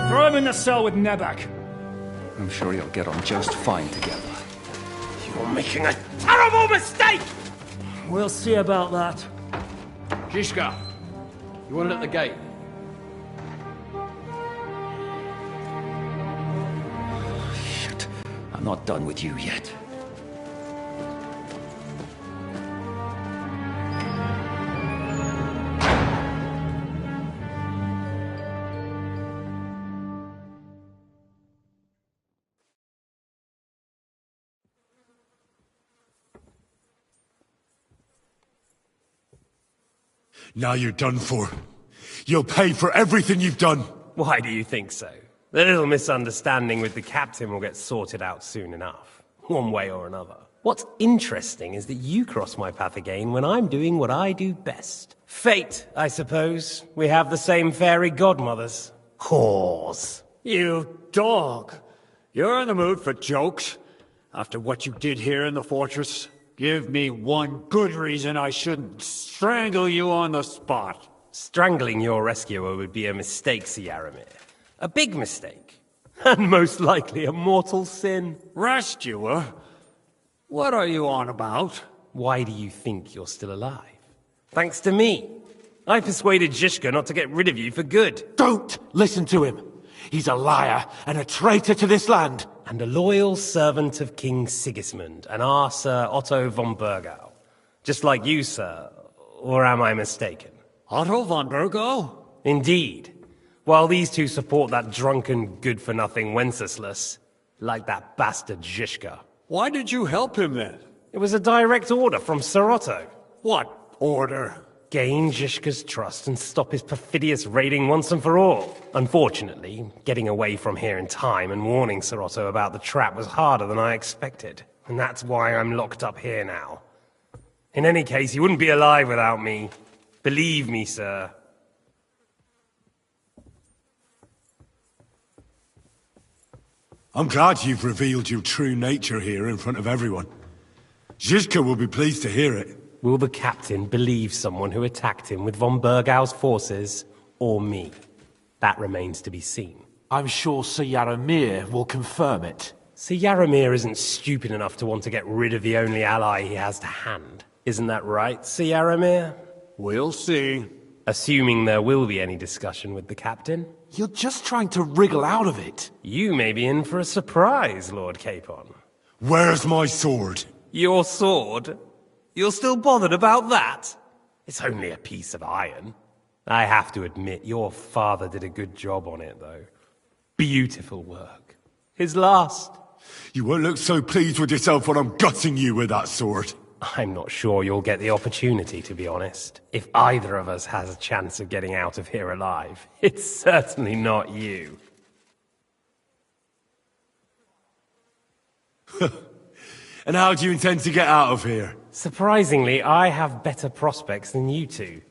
Throw him in the cell with Nebak. I'm sure you'll get on just fine together. You're making a terrible mistake! We'll see about that. Zizka, you want it at the gate? Shit, I'm not done with you yet. Now you're done for. You'll pay for everything you've done. Why do you think so? The little misunderstanding with the captain will get sorted out soon enough, one way or another. What's interesting is that you cross my path again when I'm doing what I do best. Fate, I suppose. We have the same fairy godmothers. Whores. You dog! You're in the mood for jokes? After what you did here in the fortress? Give me one good reason I shouldn't strangle you on the spot. Strangling your rescuer would be a mistake, Yaramir. A big mistake. And most likely a mortal sin. Rescuer? What are you on about? Why do you think you're still alive? Thanks to me. I persuaded Zizka not to get rid of you for good. Don't listen to him. He's a liar and a traitor to this land. And a loyal servant of King Sigismund and our Sir Otto von Burgau. Just like you, sir. Or am I mistaken? Otto von Burgau? Indeed. While these two support that drunken, good-for-nothing Wenceslas, like that bastard Zizka. Why did you help him then? It was a direct order from Sir Otto. What order? Gain Zizka's trust and stop his perfidious raiding once and for all. Unfortunately, getting away from here in time and warning Sir Otto about the trap was harder than I expected. And that's why I'm locked up here now. In any case, he wouldn't be alive without me. Believe me, sir. I'm glad you've revealed your true nature here in front of everyone. Zizka will be pleased to hear it. Will the captain believe someone who attacked him with von Burgau's forces, or me? That remains to be seen. I'm sure Sir Yaramir will confirm it. Sir Yaramir isn't stupid enough to want to get rid of the only ally he has to hand. Isn't that right, Sir Yaramir? We'll see. Assuming there will be any discussion with the captain. You're just trying to wriggle out of it. You may be in for a surprise, Lord Capon. Where's my sword? Your sword? You're still bothered about that? It's only a piece of iron. I have to admit, your father did a good job on it, though. Beautiful work. His last. You won't look so pleased with yourself when I'm gutting you with that sword. I'm not sure you'll get the opportunity, to be honest. If either of us has a chance of getting out of here alive, it's certainly not you. And how do you intend to get out of here? Surprisingly, I have better prospects than you two.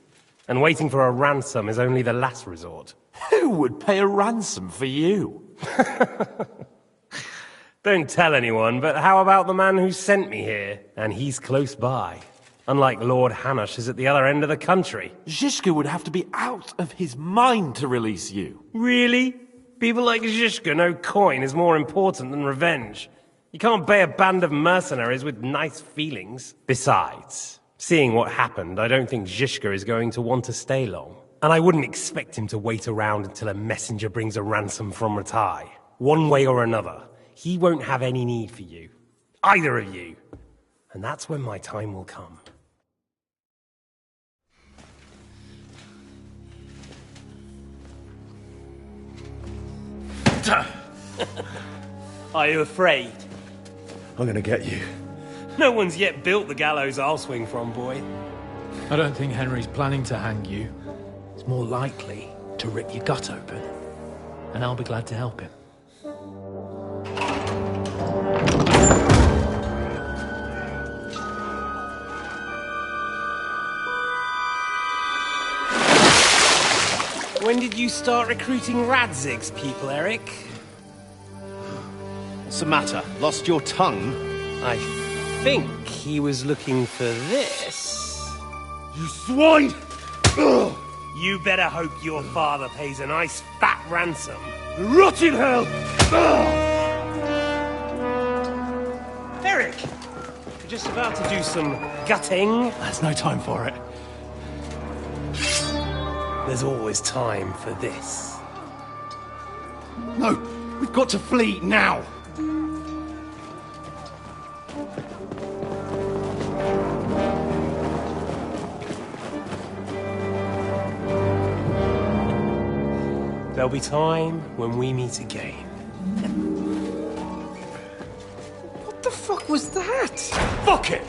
And waiting for a ransom is only the last resort. Who would pay a ransom for you? Don't tell anyone, but how about the man who sent me here? And he's close by. Unlike Lord Hanush is at the other end of the country. Zizka would have to be out of his mind to release you. Really? People like Zizka know coin is more important than revenge. You can't pay a band of mercenaries with nice feelings. Besides, seeing what happened, I don't think Zizka is going to want to stay long. And I wouldn't expect him to wait around until a messenger brings a ransom from Ratai. One way or another, he won't have any need for you. Either of you. And that's when my time will come. Are you afraid? I'm gonna get you. No one's yet built the gallows I'll swing from, boy. I don't think Henry's planning to hang you. It's more likely to rip your gut open. And I'll be glad to help him. When did you start recruiting Radzig's people, Eric? What's the matter? Lost your tongue? I think he was looking for this. You swine! Ugh. You better hope your father pays a nice fat ransom. Rot in hell! Ugh. Eric! You're just about to do some gutting. There's no time for it. There's always time for this. No, we've got to flee now! There'll be time when we meet again. What the fuck was that? Fuck it!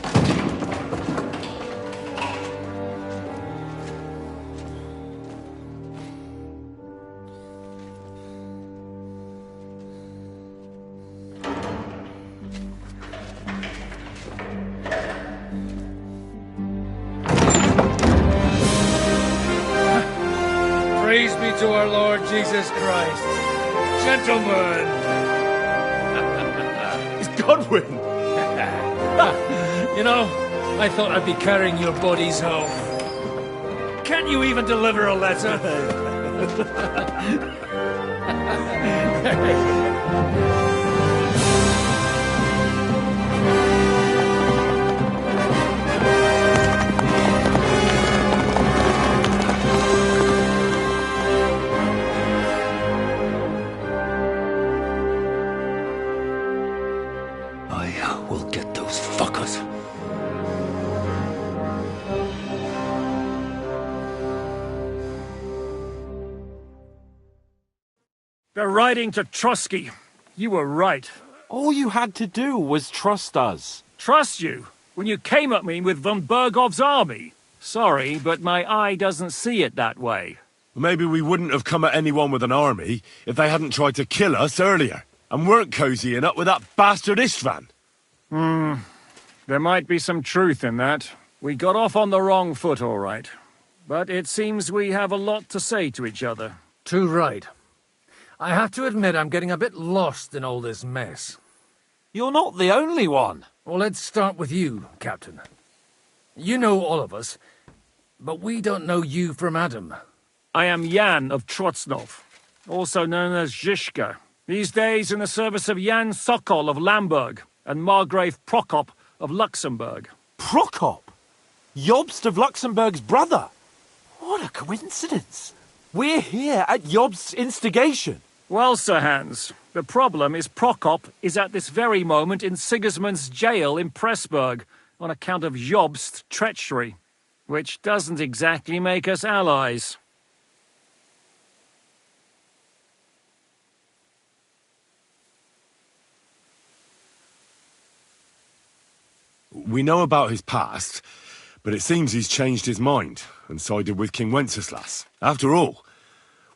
Praise be to our Lord Jesus Christ. Gentlemen! It's Godwin! You know, I thought I'd be carrying your bodies home. Can't you even deliver a letter? I will get those fuckers. They're riding to Trusky. You were right. All you had to do was trust us. Trust you? When you came at me with von Bergov's army? Sorry, but my eye doesn't see it that way. Maybe we wouldn't have come at anyone with an army if they hadn't tried to kill us earlier, and weren't cozying up with that bastard Istvan. There might be some truth in that. We got off on the wrong foot, all right. But it seems we have a lot to say to each other. Too right. I have to admit I'm getting a bit lost in all this mess. You're not the only one. Well, let's start with you, Captain. You know all of us, but we don't know you from Adam. I am Jan of Trotsnov, also known as Zhishka. These days in the service of Jan Sokol of Lamberg and Margrave Prokop of Luxembourg. Prokop? Jobst of Luxembourg's brother? What a coincidence. We're here at Jobst's instigation. Well, Sir Hans, the problem is Prokop is at this very moment in Sigismund's jail in Pressburg on account of Jobst's treachery, which doesn't exactly make us allies. We know about his past, but it seems he's changed his mind and sided with King Wenceslas. After all,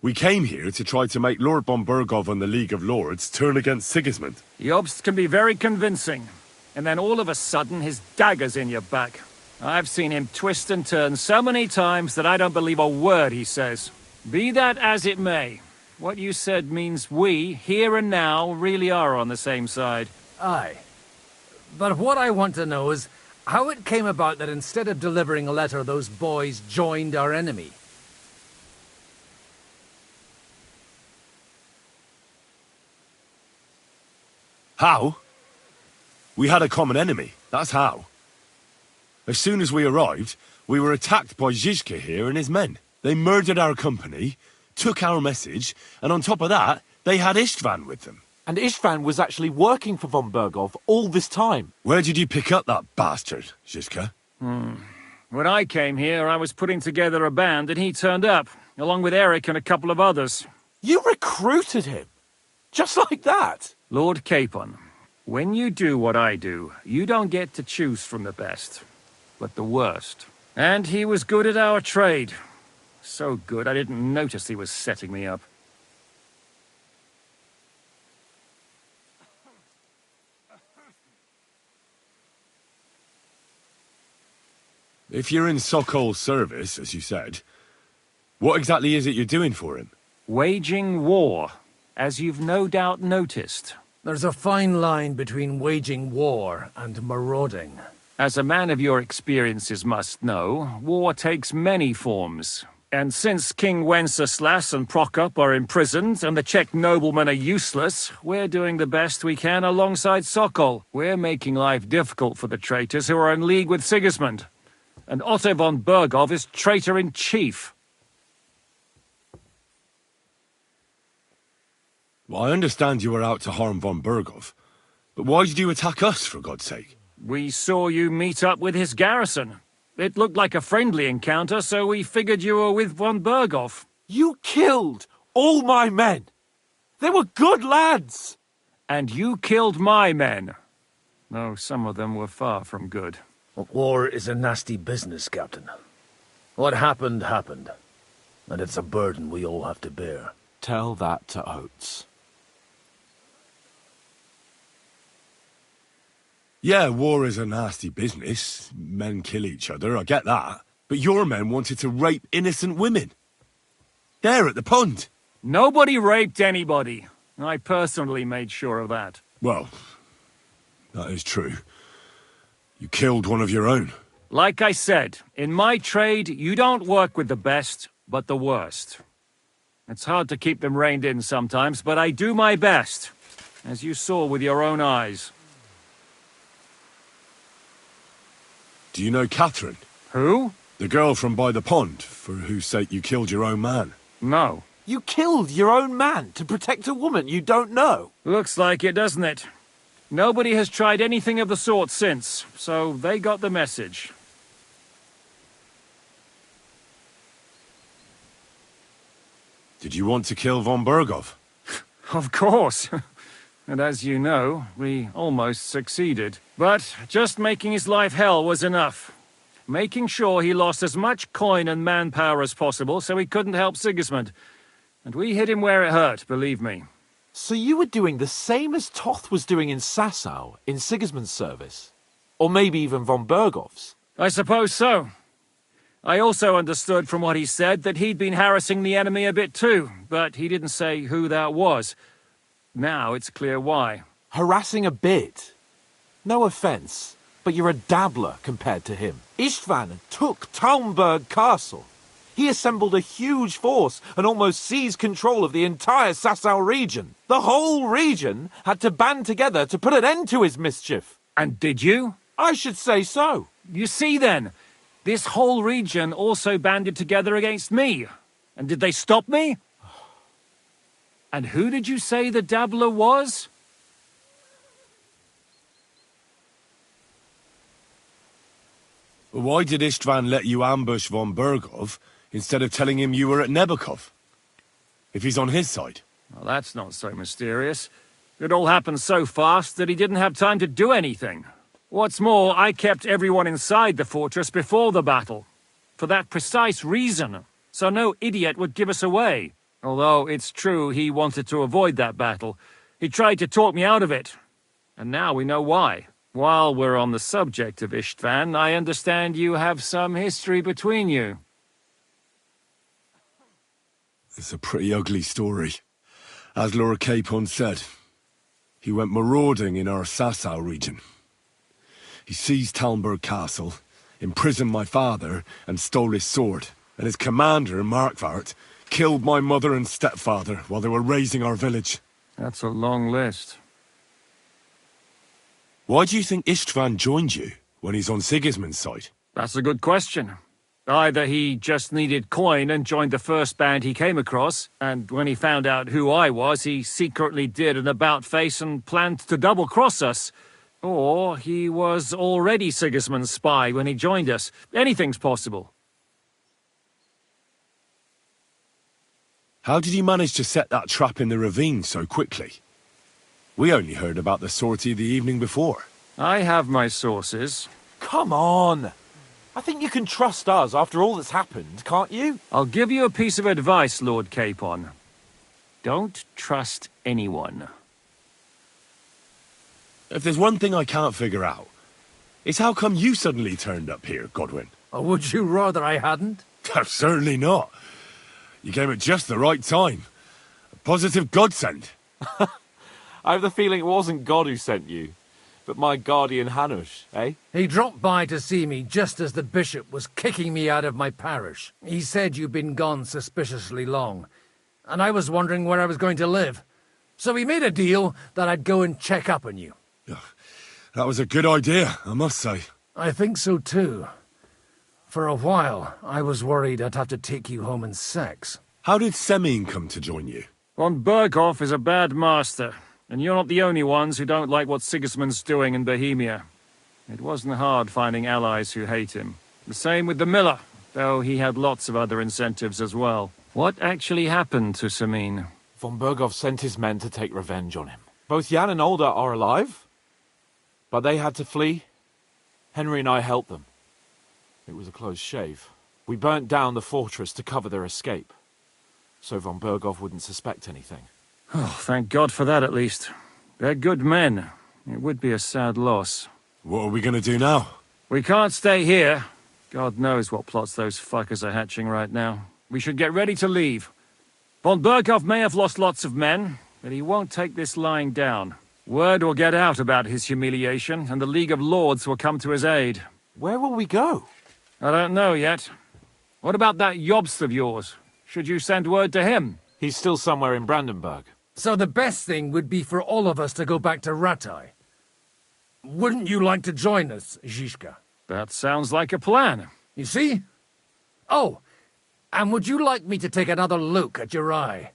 we came here to try to make Lord von Bergov and the League of Lords turn against Sigismund. Jobst can be very convincing, and then all of a sudden his dagger's in your back. I've seen him twist and turn so many times that I don't believe a word he says. Be that as it may, what you said means we, here and now, really are on the same side. Aye. But what I want to know is how it came about that instead of delivering a letter, those boys joined our enemy. How? We had a common enemy, that's how. As soon as we arrived, we were attacked by Zhizka here and his men. They murdered our company, took our message, and on top of that, they had Istvan with them. And Istvan was actually working for von Bergov all this time. Where did you pick up that bastard, Zhizka? When I came here, I was putting together a band and he turned up, along with Eric and a couple of others. You recruited him? Just like that? Lord Capon, when you do what I do, you don't get to choose from the best, but the worst. And he was good at our trade. So good, I didn't notice he was setting me up. If you're in Sokol's service, as you said, what exactly is it you're doing for him? Waging war, as you've no doubt noticed. There's a fine line between waging war and marauding. As a man of your experiences must know, war takes many forms. And since King Wenceslas and Prokop are imprisoned and the Czech noblemen are useless, we're doing the best we can alongside Sokol. We're making life difficult for the traitors who are in league with Sigismund. And Otto von Bergov is traitor-in-chief. Well, I understand you were out to harm von Bergov, but why did you attack us, for God's sake? We saw you meet up with his garrison. It looked like a friendly encounter, so we figured you were with von Bergov. You killed all my men! They were good lads! And you killed my men. Though some of them were far from good. War is a nasty business, Captain. What happened, happened. And it's a burden we all have to bear. Tell that to Oates. Yeah, war is a nasty business. Men kill each other, I get that. But your men wanted to rape innocent women. There at the pond. Nobody raped anybody. I personally made sure of that. Well, that is true. You killed one of your own. Like I said, in my trade, you don't work with the best, but the worst. It's hard to keep them reined in sometimes, but I do my best, as you saw with your own eyes. Do you know Catherine? Who? The girl from by the pond, for whose sake you killed your own man. No. You killed your own man to protect a woman you don't know? Looks like it, doesn't it? Nobody has tried anything of the sort since, so they got the message. Did you want to kill von Bergov? Of course. And as you know, we almost succeeded. But just making his life hell was enough. Making sure he lost as much coin and manpower as possible so he couldn't help Sigismund. And we hit him where it hurt, believe me. So you were doing the same as Toth was doing in Sasau, in Sigismund's service? Or maybe even von Bergov's? I suppose so. I also understood from what he said that he'd been harassing the enemy a bit too, but he didn't say who that was. Now it's clear why. Harassing a bit? No offence, but you're a dabbler compared to him. Istvan took Talmberg Castle. He assembled a huge force and almost seized control of the entire Sasau region. The whole region had to band together to put an end to his mischief. And did you? I should say so. You see then, this whole region also banded together against me. And did they stop me? And who did you say the dabbler was? Why did Istvan let you ambush von Bergov instead of telling him you were at Nebukov? If he's on his side. Well, that's not so mysterious. It all happened so fast that he didn't have time to do anything. What's more, I kept everyone inside the fortress before the battle. For that precise reason. So no idiot would give us away. Although it's true he wanted to avoid that battle. He tried to talk me out of it. And now we know why. While we're on the subject of Istvan, I understand you have some history between you. It's a pretty ugly story. As Lord Capon said, he went marauding in our Sasau region. He seized Talmberg Castle, imprisoned my father, and stole his sword. And his commander, Markvart, killed my mother and stepfather while they were raising our village. That's a long list. Why do you think Istvan joined you when he's on Sigismund's side? That's a good question. Either he just needed coin and joined the first band he came across, and when he found out who I was, he secretly did an about-face and planned to double-cross us. Or he was already Sigismund's spy when he joined us. Anything's possible. How did you manage to set that trap in the ravine so quickly? We only heard about the sortie the evening before. I have my sources. Come on! I think you can trust us after all that's happened, can't you? I'll give you a piece of advice, Lord Capon. Don't trust anyone. If there's one thing I can't figure out, it's how come you suddenly turned up here, Godwin? Or would you rather I hadn't? Certainly not. You came at just the right time. A positive godsend. I have the feeling it wasn't God who sent you, but my guardian Hanush, eh? He dropped by to see me just as the bishop was kicking me out of my parish. He said you'd been gone suspiciously long, and I was wondering where I was going to live. So he made a deal that I'd go and check up on you. That was a good idea, I must say. I think so too. For a while, I was worried I'd have to take you home in sex. How did Semine come to join you? Von Berghoff is a bad master, and you're not the only ones who don't like what Sigismund's doing in Bohemia. It wasn't hard finding allies who hate him. The same with the miller, though he had lots of other incentives as well. What actually happened to Semine? Von Berghoff sent his men to take revenge on him. Both Jan and Olda are alive, but they had to flee. Henry and I helped them. It was a close shave. We burnt down the fortress to cover their escape, so Von Berghoff wouldn't suspect anything. Oh, thank God for that, at least. They're good men. It would be a sad loss. What are we gonna do now? We can't stay here. God knows what plots those fuckers are hatching right now. We should get ready to leave. Von Berghoff may have lost lots of men, but he won't take this lying down. Word will get out about his humiliation, and the League of Lords will come to his aid. Where will we go? I don't know yet. What about that Jobst of yours? Should you send word to him? He's still somewhere in Brandenburg. So the best thing would be for all of us to go back to Ratai. Wouldn't you like to join us, Zizka? That sounds like a plan. You see? Oh, and would you like me to take another look at your eye?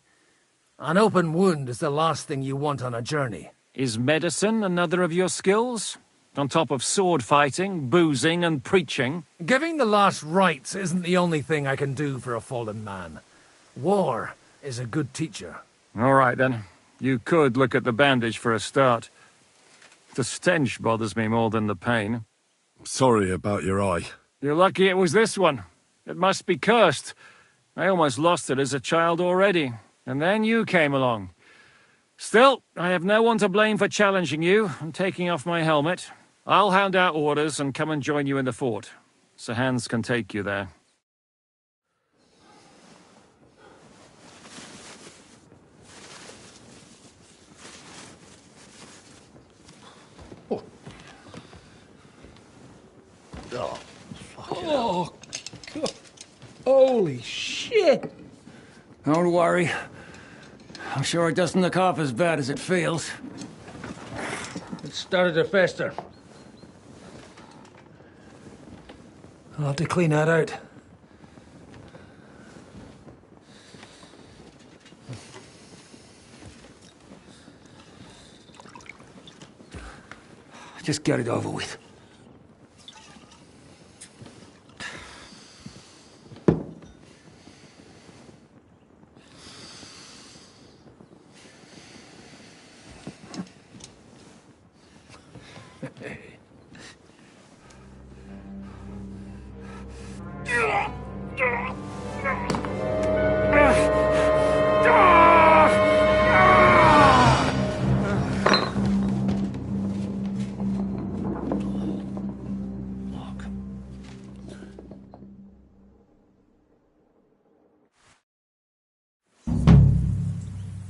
An open wound is the last thing you want on a journey. Is medicine another of your skills? On top of sword fighting, boozing, and preaching? Giving the last rites isn't the only thing I can do for a fallen man. War is a good teacher. All right, then. You could look at the bandage for a start. The stench bothers me more than the pain. Sorry about your eye. You're lucky it was this one. It must be cursed. I almost lost it as a child already. And then you came along. Still, I have no one to blame for challenging you and taking off my helmet. I'll hand out orders and come and join you in the fort. Sir Hans can take you there. Oh, God. Holy shit! Don't worry. I'm sure it doesn't look half as bad as it feels. It started to fester. I'll have to clean that out. Just get it over with.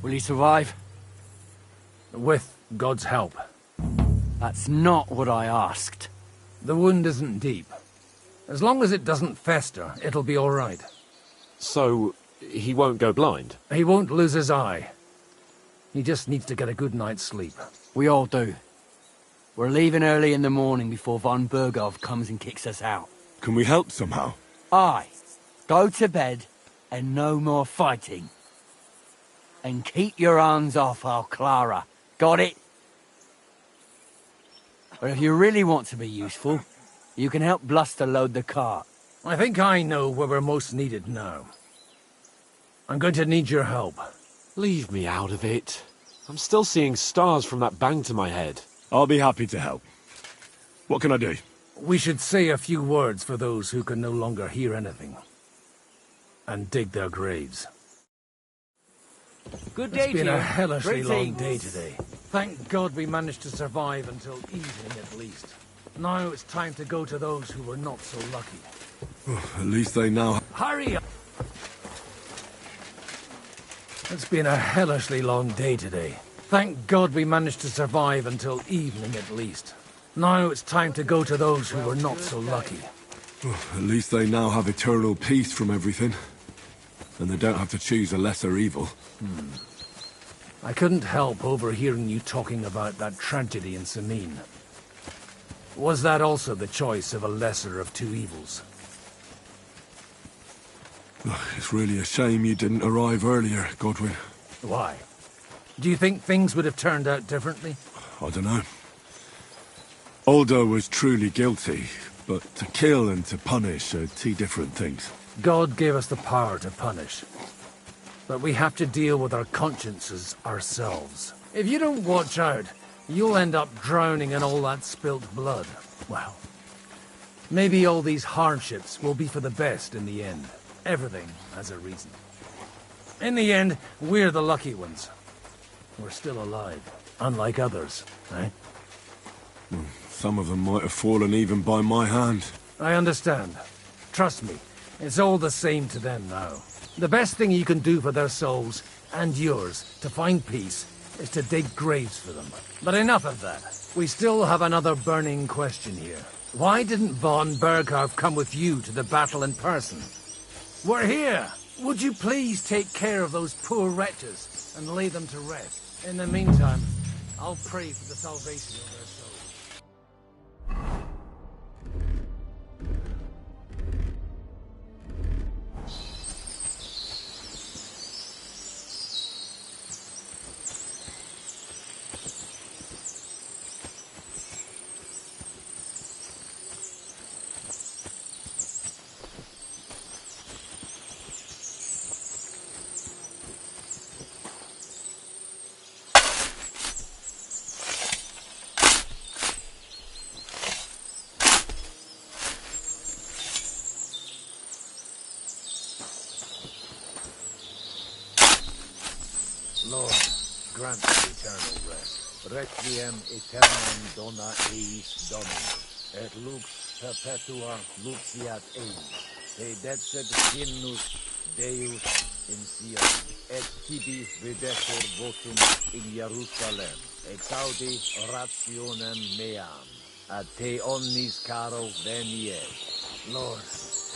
Will he survive? With God's help. That's not what I asked. The wound isn't deep. As long as it doesn't fester, it'll be all right. So, he won't go blind? He won't lose his eye. He just needs to get a good night's sleep. We all do. We're leaving early in the morning before Von Berghoff comes and kicks us out. Can we help somehow? Aye. Go to bed and no more fighting. And keep your hands off our Clara. Got it? But if you really want to be useful, you can help Bluster load the cart. I think I know where we're most needed now. I'm going to need your help. Leave me out of it. I'm still seeing stars from that bang to my head. I'll be happy to help. What can I do? We should say a few words for those who can no longer hear anything. And dig their graves. Good day to you. It's been a hellishly long Greetings. day today. Thank God we managed to survive until evening at least. Now it's time to go to those who were not so lucky. At least they now... Hurry up! It's been a hellishly long day today. Thank God we managed to survive until evening at least. Now it's time to go to those who were not so lucky. At least they now have eternal peace from everything. And they don't have to choose a lesser evil. I couldn't help overhearing you talking about that tragedy in Sameen. Was that also the choice of a lesser of two evils? It's really a shame you didn't arrive earlier, Godwin. Why? Do you think things would have turned out differently? I don't know. Aldo was truly guilty, but to kill and to punish are two different things. God gave us the power to punish. But we have to deal with our consciences ourselves. If you don't watch out, you'll end up drowning in all that spilt blood. Well, maybe all these hardships will be for the best in the end. Everything has a reason. In the end, we're the lucky ones. We're still alive, unlike others, eh? Some of them might have fallen even by my hand. I understand. Trust me, it's all the same to them now. The best thing you can do for their souls, and yours, to find peace, is to dig graves for them. But enough of that. We still have another burning question here. Why didn't von Berghoff come with you to the battle in person? We're here! Would you please take care of those poor wretches and lay them to rest? In the meantime, I'll pray for the salvation of their souls. Lord, grant eternal rest. Requiem aeternam dona eis Domini. Et lux perpetua luxiat eis. Te decet hymnus Deus in Sion. Et tibi videscor votum in Jerusalem. Exaudi orationem meam. Ad te omnis caro veniet. Lord,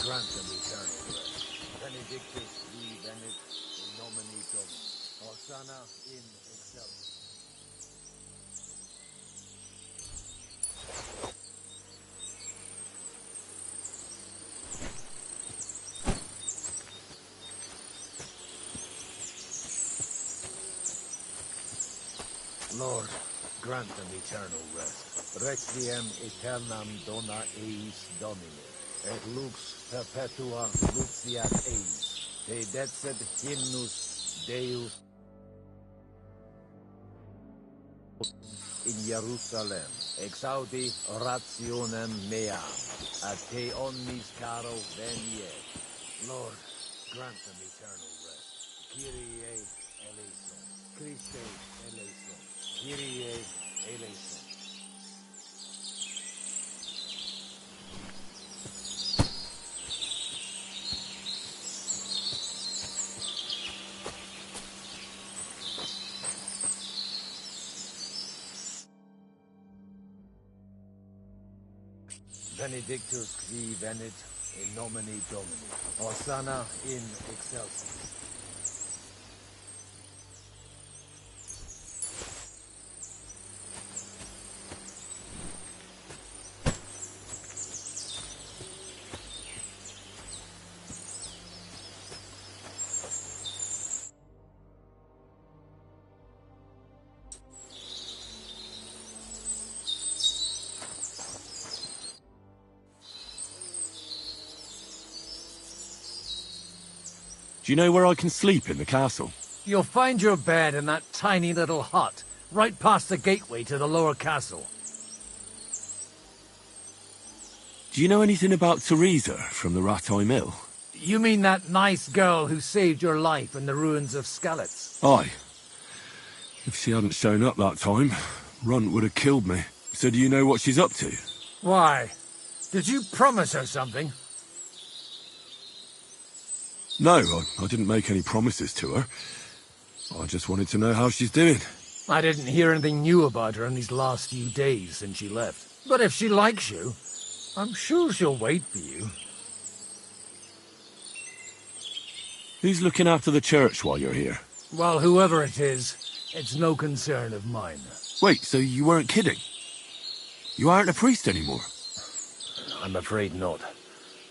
grant them eternal rest. Benedictus vi venit in nomine Domini. Hosanna in excelsis. Lord, grant them eternal rest. Requiem aeternam dona eis Domini. Et lux perpetua luxiat eis. Te decet hymnus Deus in Jerusalem. Exaudi orationem meam. Ad te omnis caro veniet. Lord, grant them eternal rest. Kyrie eleison. Christe eleison. Kyrie eleison. Benedictus qui venit in nomine Domini. Hosanna in excelsis. Do you know where I can sleep in the castle? You'll find your bed in that tiny little hut, right past the gateway to the lower castle. Do you know anything about Teresa from the Rattay Mill? You mean that nice girl who saved your life in the ruins of Skalitz? Aye. If she hadn't shown up that time, Runt would have killed me. So do you know what she's up to? Why? Did you promise her something? No, I didn't make any promises to her. I just wanted to know how she's doing. I didn't hear anything new about her in these last few days since she left. But if she likes you, I'm sure she'll wait for you. Who's looking after the church while you're here? Well, whoever it is, it's no concern of mine. Wait, so you weren't kidding? You aren't a priest anymore? I'm afraid not.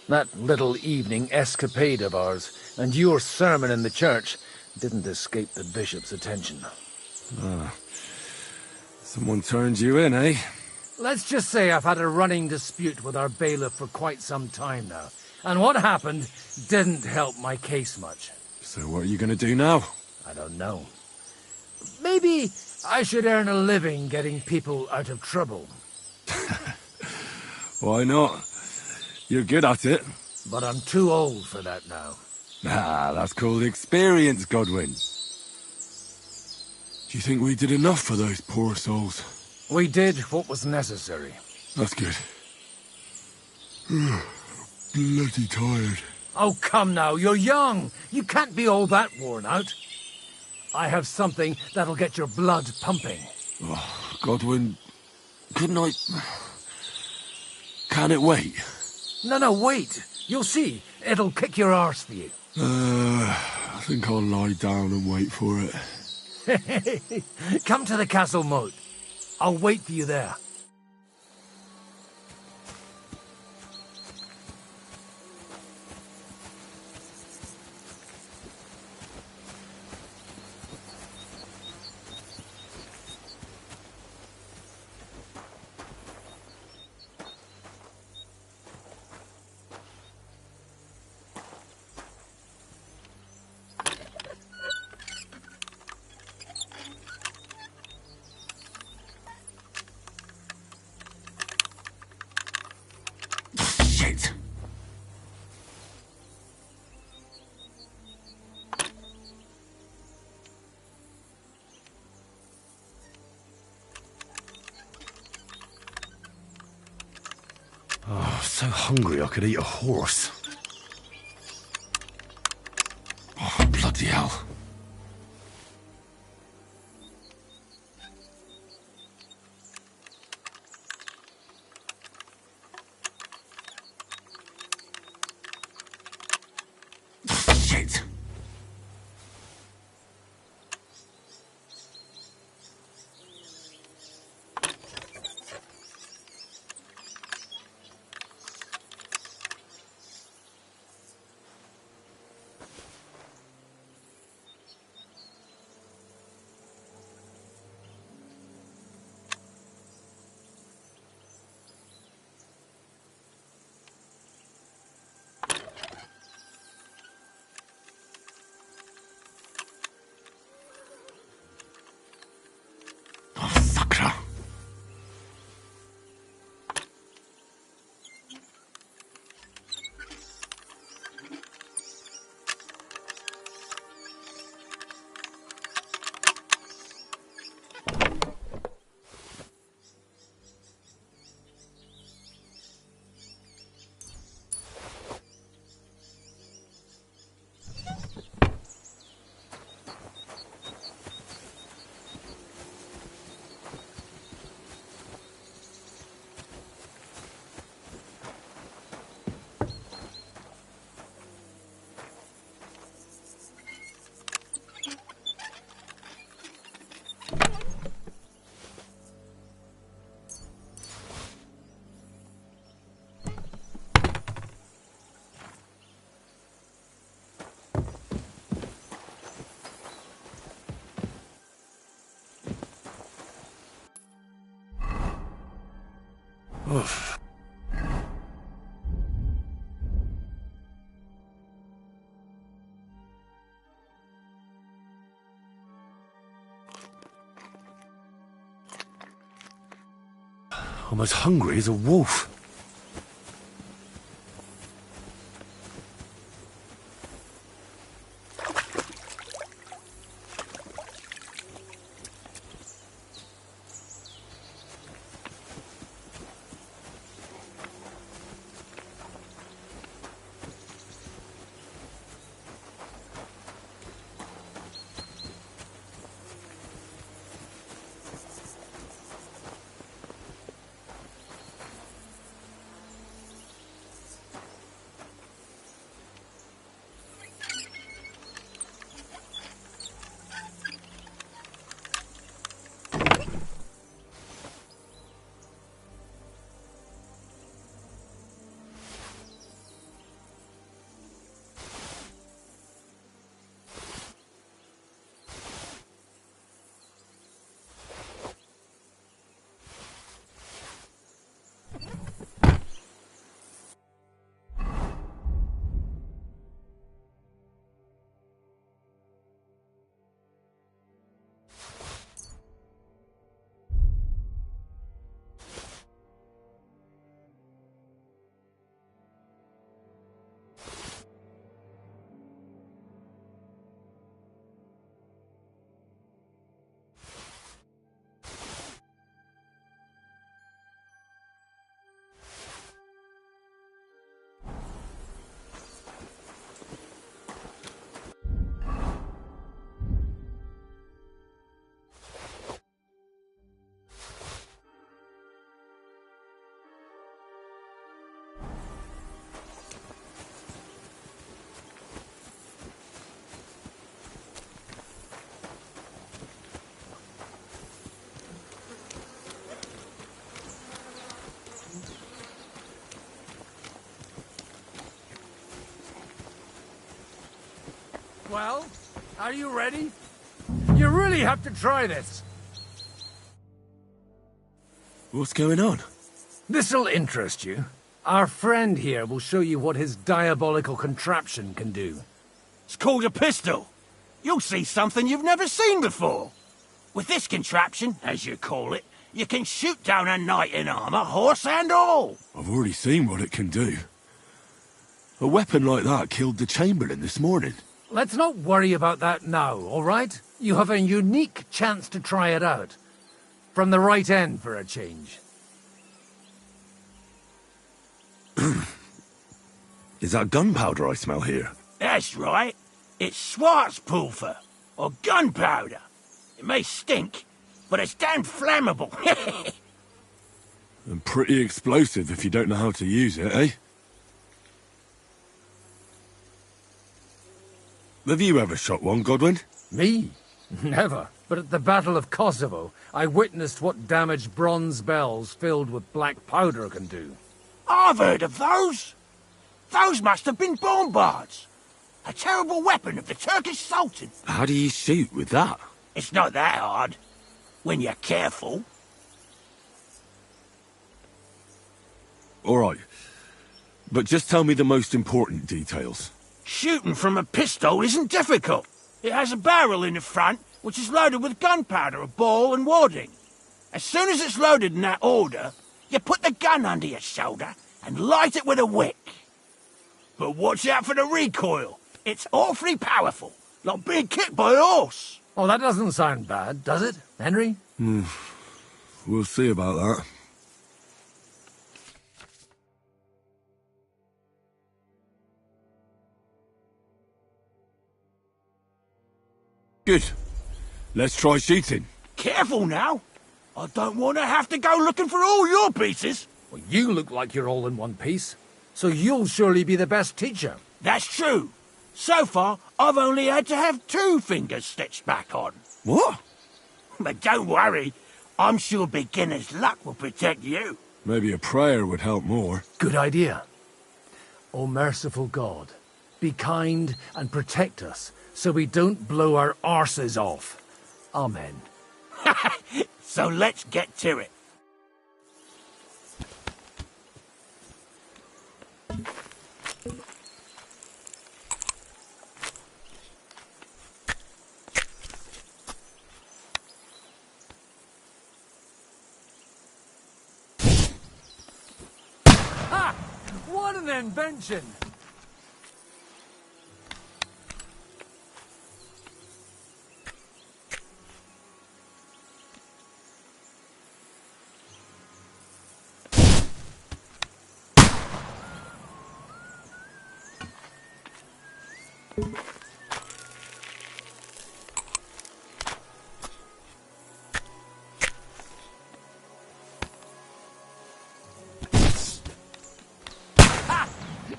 That little evening escapade of ours, and your sermon in the church, didn't escape the bishop's attention. Ah. Someone turned you in, eh? Let's just say I've had a running dispute with our bailiff for quite some time now. And what happened didn't help my case much. So what are you going to do now? I don't know. Maybe I should earn a living getting people out of trouble. Why not? You're good at it. But I'm too old for that now. Ah, that's called experience, Godwin. Do you think we did enough for those poor souls? We did what was necessary. That's good. Bloody tired. Oh, come now, you're young. You can't be all that worn out. I have something that'll get your blood pumping. Oh, Godwin, couldn't I... Can it wait? No, wait. You'll see. It'll kick your arse for you. I think I'll lie down and wait for it. Come to the castle moat. I'll wait for you there. Shit! Oh, so hungry I could eat a horse. Oh, bloody hell. Shit. Oof. I'm as hungry as a wolf. Well, are you ready? You really have to try this. What's going on? This'll interest you. Our friend here will show you what his diabolical contraption can do. It's called a pistol. You'll see something you've never seen before. With this contraption, as you call it, you can shoot down a knight in armor, horse and all. I've already seen what it can do. A weapon like that killed the Chamberlain this morning. Let's not worry about that now, all right? You have a unique chance to try it out. From the right end for a change. Is that gunpowder I smell here? That's right. It's Schwarzpulver, or gunpowder. It may stink, but it's damn flammable. And pretty explosive if you don't know how to use it, eh? Have you ever shot one, Godwin? Me? Never. But at the Battle of Kosovo, I witnessed what damage bronze bells filled with black powder can do. I've heard of those. Those must have been bombards. A terrible weapon of the Turkish Sultan. How do you shoot with that? It's not that hard, when you're careful. All right. But just tell me the most important details. Shooting from a pistol isn't difficult. It has a barrel in the front, which is loaded with gunpowder, a ball and wadding. As soon as it's loaded in that order, you put the gun under your shoulder and light it with a wick. But watch out for the recoil. It's awfully powerful, like being kicked by a horse. Oh, that doesn't sound bad, does it, Henry? We'll see about that. Good. Let's try shooting. Careful now. I don't want to have to go looking for all your pieces. Well, you look like you're all in one piece, so you'll surely be the best teacher. That's true. So far, I've only had to have 2 fingers stitched back on. What? But don't worry. I'm sure beginner's luck will protect you. Maybe a prayer would help more. Good idea. O merciful God, be kind and protect us so we don't blow our arses off. Amen. So let's get to it. What an invention!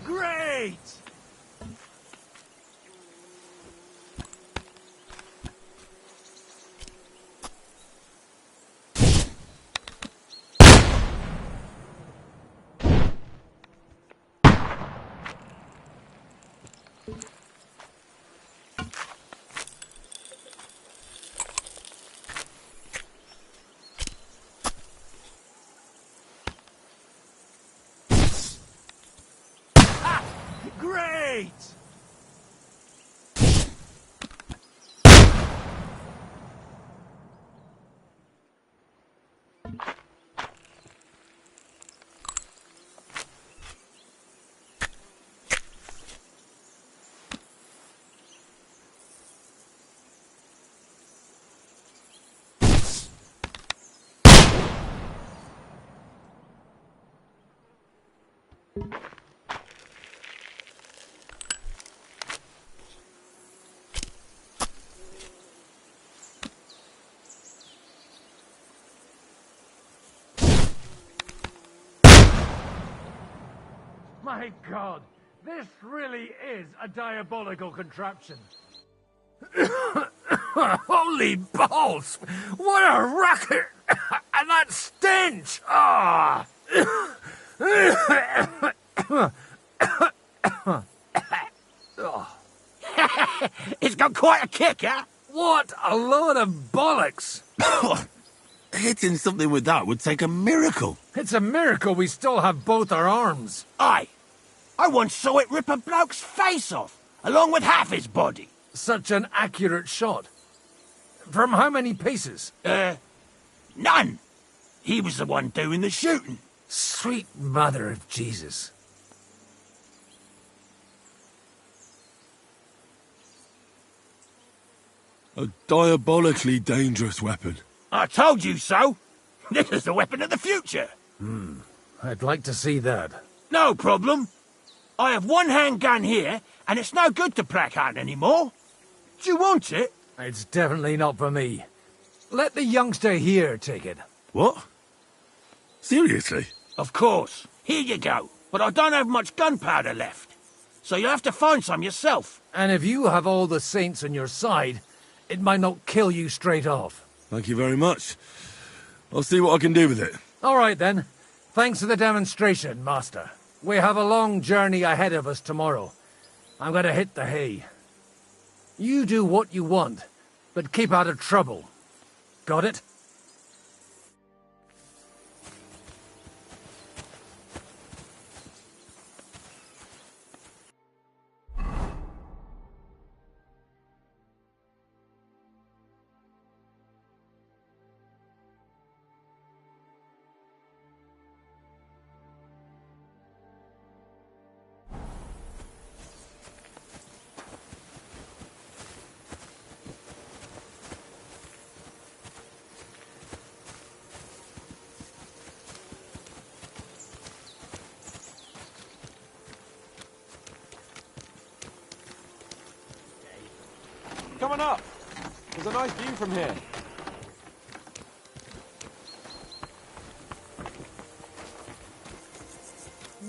Great! Great! My God, this really is a diabolical contraption. Holy balls! What a racket! And that stench! Ah! It's got quite a kick, huh? What a load of bollocks! Hitting something with that would take a miracle. It's a miracle we still have both our arms. Aye. I once saw it rip a bloke's face off, along with half his body. Such an accurate shot. From how many paces? None. He was the one doing the shooting. Sweet mother of Jesus. A diabolically dangerous weapon. I told you so. This is the weapon of the future. I'd like to see that. No problem. I have one handgun here, and it's no good to Plackhand anymore. Do you want it? It's definitely not for me. Let the youngster here take it. What? Seriously? Of course. Here you go. But I don't have much gunpowder left. So you have to find some yourself. And if you have all the saints on your side, it might not kill you straight off. Thank you very much. I'll see what I can do with it. All right, then. Thanks for the demonstration, Master. We have a long journey ahead of us tomorrow. I'm going to hit the hay. You do what you want, but keep out of trouble. Got it? Coming up. There's a nice view from here.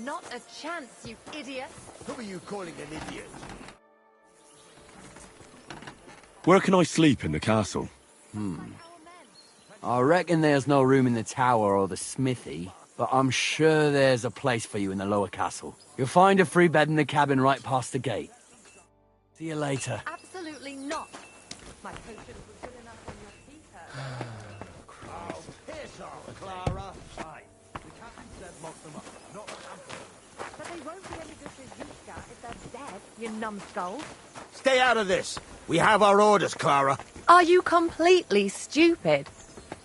Not a chance, you idiot. Who are you calling an idiot? Where can I sleep in the castle? I reckon there's no room in the tower or the smithy, but I'm sure there's a place for you in the lower castle. You'll find a free bed in the cabin right past the gate. See you later. Absolutely not. My potions were good enough on your Peter. Oh, piss off, Clara. Aye. The captain said lock them up. Not the hamper. But they won't be any good to Yushka if they're dead, you numbskull. Stay out of this. We have our orders, Clara. Are you completely stupid?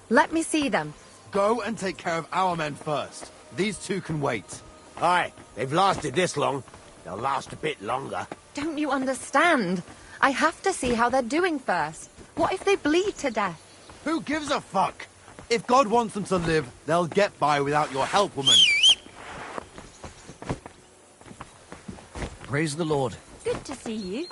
Let me see them. Go and take care of our men first. These two can wait. Aye, they've lasted this long. They'll last a bit longer. Don't you understand? I have to see how they're doing first. What if they bleed to death? Who gives a fuck? If God wants them to live, they'll get by without your help, woman. Praise the Lord. Good to see you.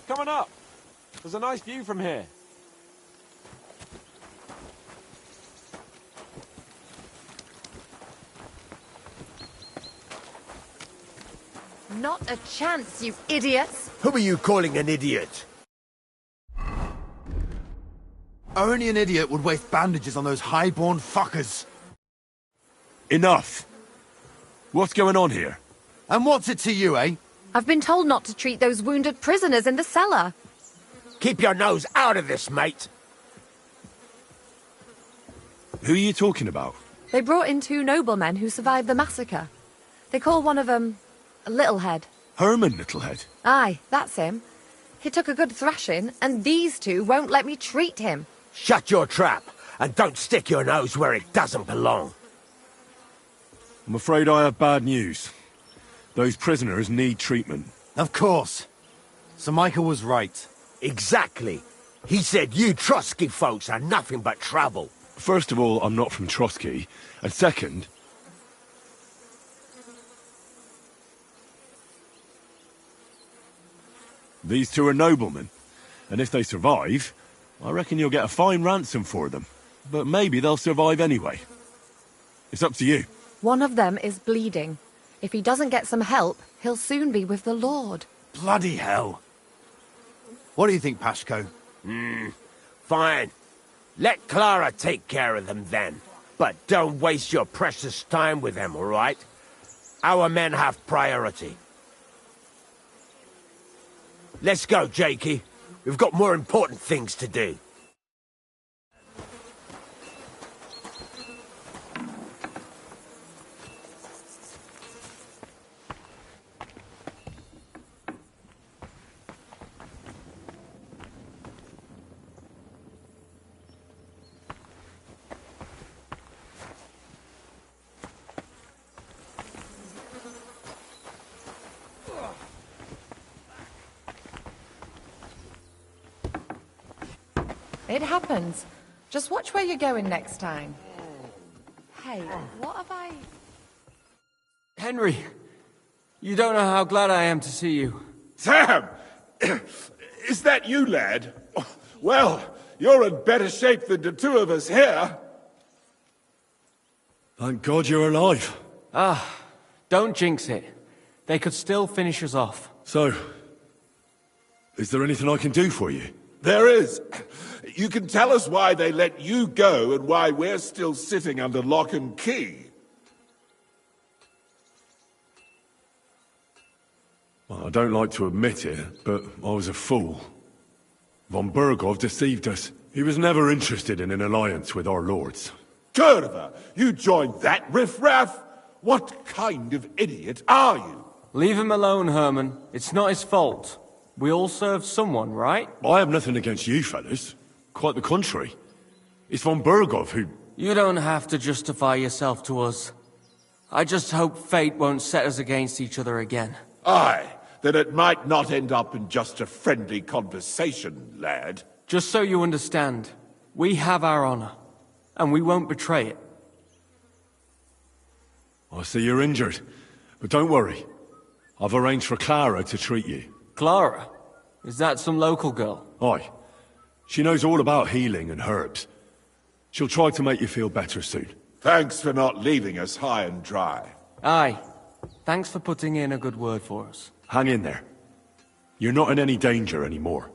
Coming up. There's a nice view from here. Not a chance, you idiots! Who are you calling an idiot? Only an idiot would waste bandages on those high-born fuckers. Enough! What's going on here? And what's it to you, eh? I've been told not to treat those wounded prisoners in the cellar. Keep your nose out of this, mate. Who are you talking about? They brought in 2 noblemen who survived the massacre. They call one of them Littlehead. Herman Littlehead? Aye, that's him. He took a good thrashing, and these 2 won't let me treat him. Shut your trap, and don't stick your nose where it doesn't belong. I'm afraid I have bad news. Those prisoners need treatment. Of course. Sir Michael was right. Exactly. He said you Trotsky folks are nothing but trouble. First of all, I'm not from Trotsky. And second... these 2 are noblemen. And if they survive, I reckon you'll get a fine ransom for them. But maybe they'll survive anyway. It's up to you. One of them is bleeding. If he doesn't get some help, he'll soon be with the Lord. Bloody hell. What do you think, Pashko? Fine. Let Clara take care of them then. But don't waste your precious time with them, all right? Our men have priority. Let's go, Jakey. We've got more important things to do. It happens. Just watch where you're going next time. Hey, what have I... Henry, you don't know how glad I am to see you. Sam! Is that you, lad? Well, you're in better shape than the 2 of us here. Thank God you're alive. Ah, don't jinx it. They could still finish us off. So, is there anything I can do for you? There is. You can tell us why they let you go and why we're still sitting under lock and key. Well, I don't like to admit it, but I was a fool. Von Burgov deceived us. He was never interested in an alliance with our lords. Kurva, you joined that riffraff? What kind of idiot are you? Leave him alone, Herman. It's not his fault. We all serve someone, right? I have nothing against you fellas. Quite the contrary. It's von Burgov who... You don't have to justify yourself to us. I just hope fate won't set us against each other again. Aye, then it might not end up in just a friendly conversation, lad. Just so you understand, we have our honor, and we won't betray it. I see you're injured, but don't worry. I've arranged for Clara to treat you. Clara? Is that some local girl? Aye. She knows all about healing and herbs. She'll try to make you feel better soon. Thanks for not leaving us high and dry. Aye. Thanks for putting in a good word for us. Hang in there. You're not in any danger anymore.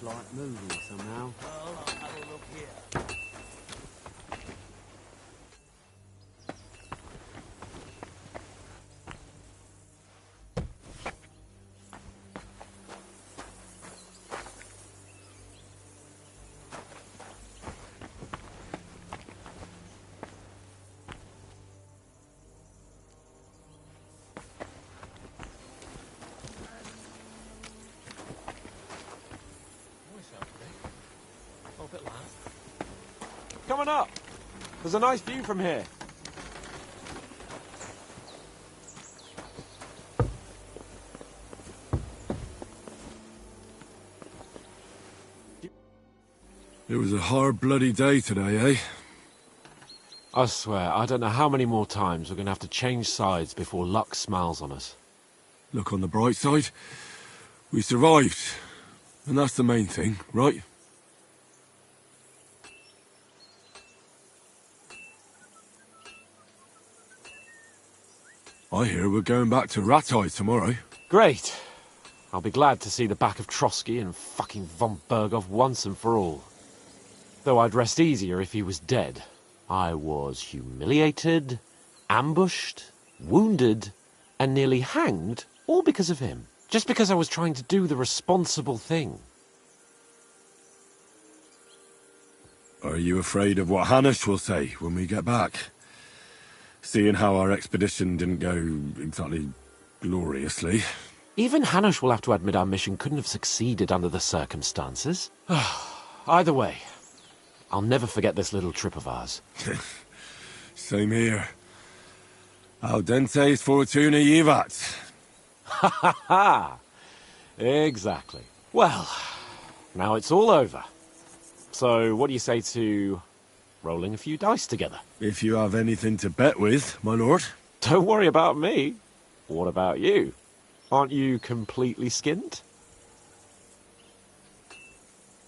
Like moving somehow. Well, I'll have a look here. Coming up. There's a nice view from here. It was a hard bloody day today, eh? I swear, I don't know how many more times we're going to have to change sides before luck smiles on us. Look on the bright side. We survived. And that's the main thing, right? I hear we're going back to Rattay tomorrow. Great. I'll be glad to see the back of Trotsky and fucking von Berghoff once and for all. Though I'd rest easier if he was dead. I was humiliated, ambushed, wounded, and nearly hanged, all because of him. Just because I was trying to do the responsible thing. Are you afraid of what Hanush will say when we get back? Seeing how our expedition didn't go exactly gloriously. Even Hanush will have to admit our mission couldn't have succeeded under the circumstances. Either way, I'll never forget this little trip of ours. Same here. Al dentes fortuna jivat. Ha ha ha! Exactly. Well, now it's all over. So what do you say to rolling a few dice together? If you have anything to bet with, my lord. Don't worry about me. What about you? Aren't you completely skinned?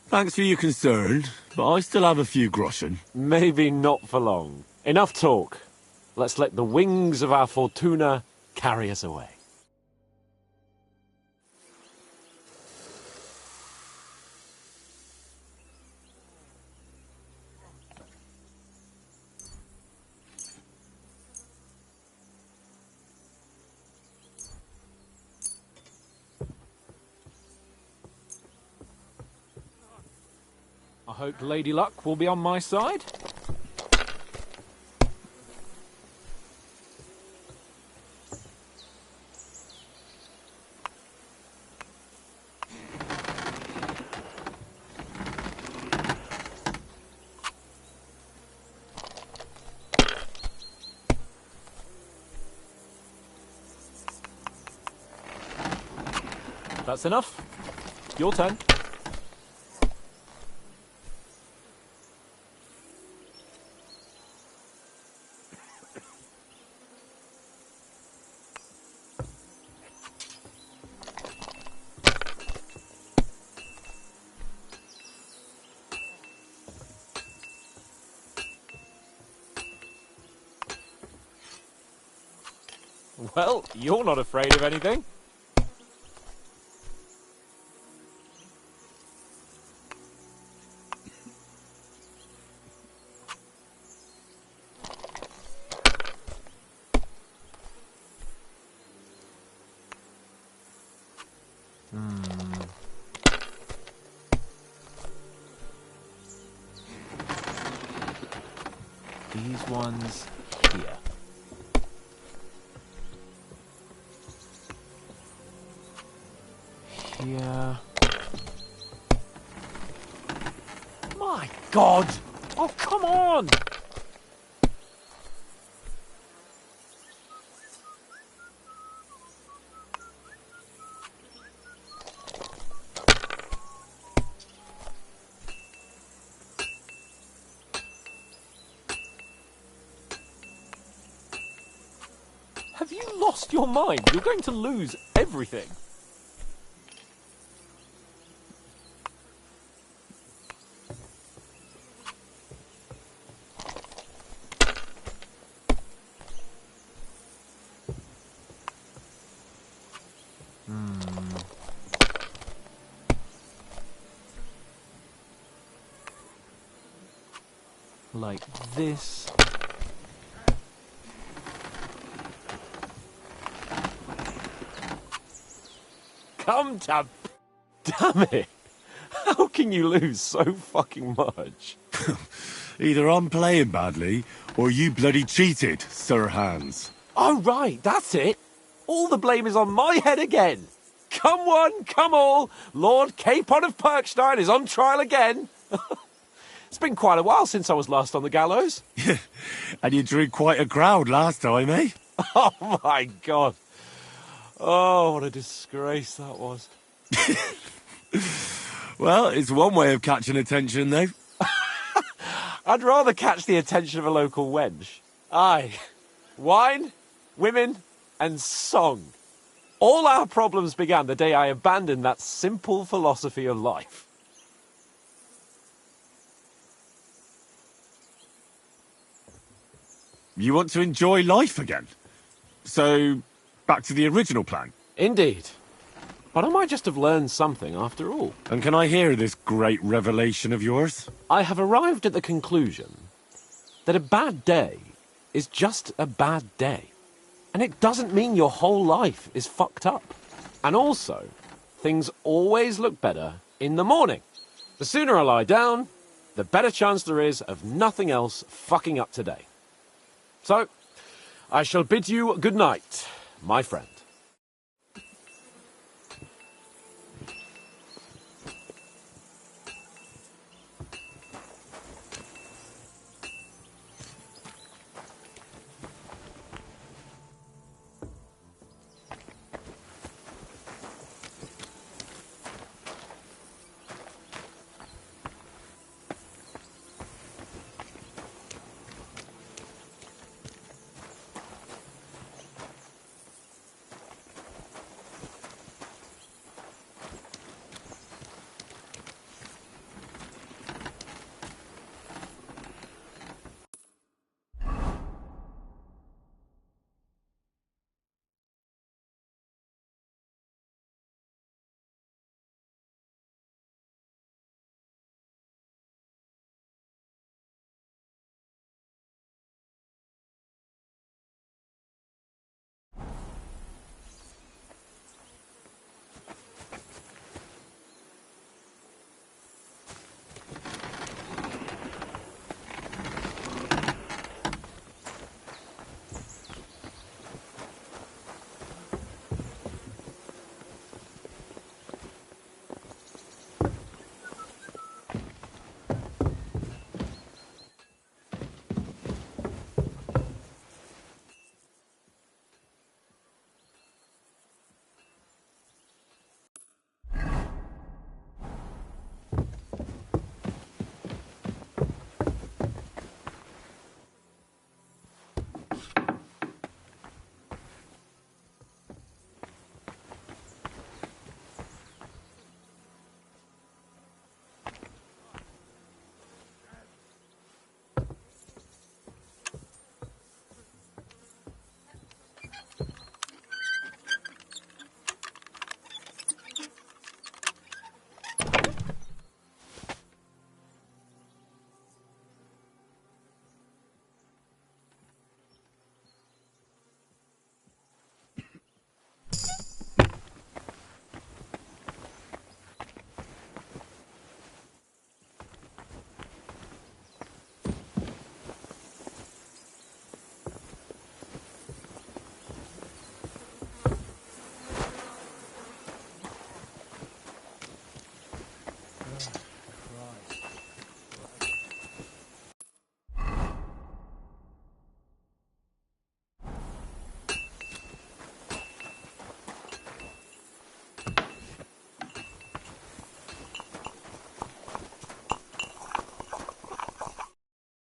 Thanks for your concern, but I still have a few groschen. Maybe not for long. Enough talk. Let's let the wings of our Fortuna carry us away. I hope Lady Luck will be on my side. That's enough. Your turn. Well, you're not afraid of anything. These ones here. Here. My God! Oh, come on! Have you lost your mind? You're going to lose everything. Like this. Come to... Damn it! How can you lose so fucking much? Either I'm playing badly, or you bloody cheated, Sir Hans. Oh, right, that's it. All the blame is on my head again. Come one, come all. Lord Capon of Perkstein is on trial again. It's been quite a while since I was last on the gallows. And you drew quite a crowd last time, eh? Oh, my God. Oh, what a disgrace that was. Well, it's one way of catching attention, though. I'd rather catch the attention of a local wench. Aye. Wine, women, and song. All our problems began the day I abandoned that simple philosophy of life. You want to enjoy life again? So, back to the original plan? Indeed. But I might just have learned something after all. And can I hear this great revelation of yours? I have arrived at the conclusion that a bad day is just a bad day. And it doesn't mean your whole life is fucked up. And also, things always look better in the morning. The sooner I lie down, the better chance there is of nothing else fucking up today. So, I shall bid you good night, my friend.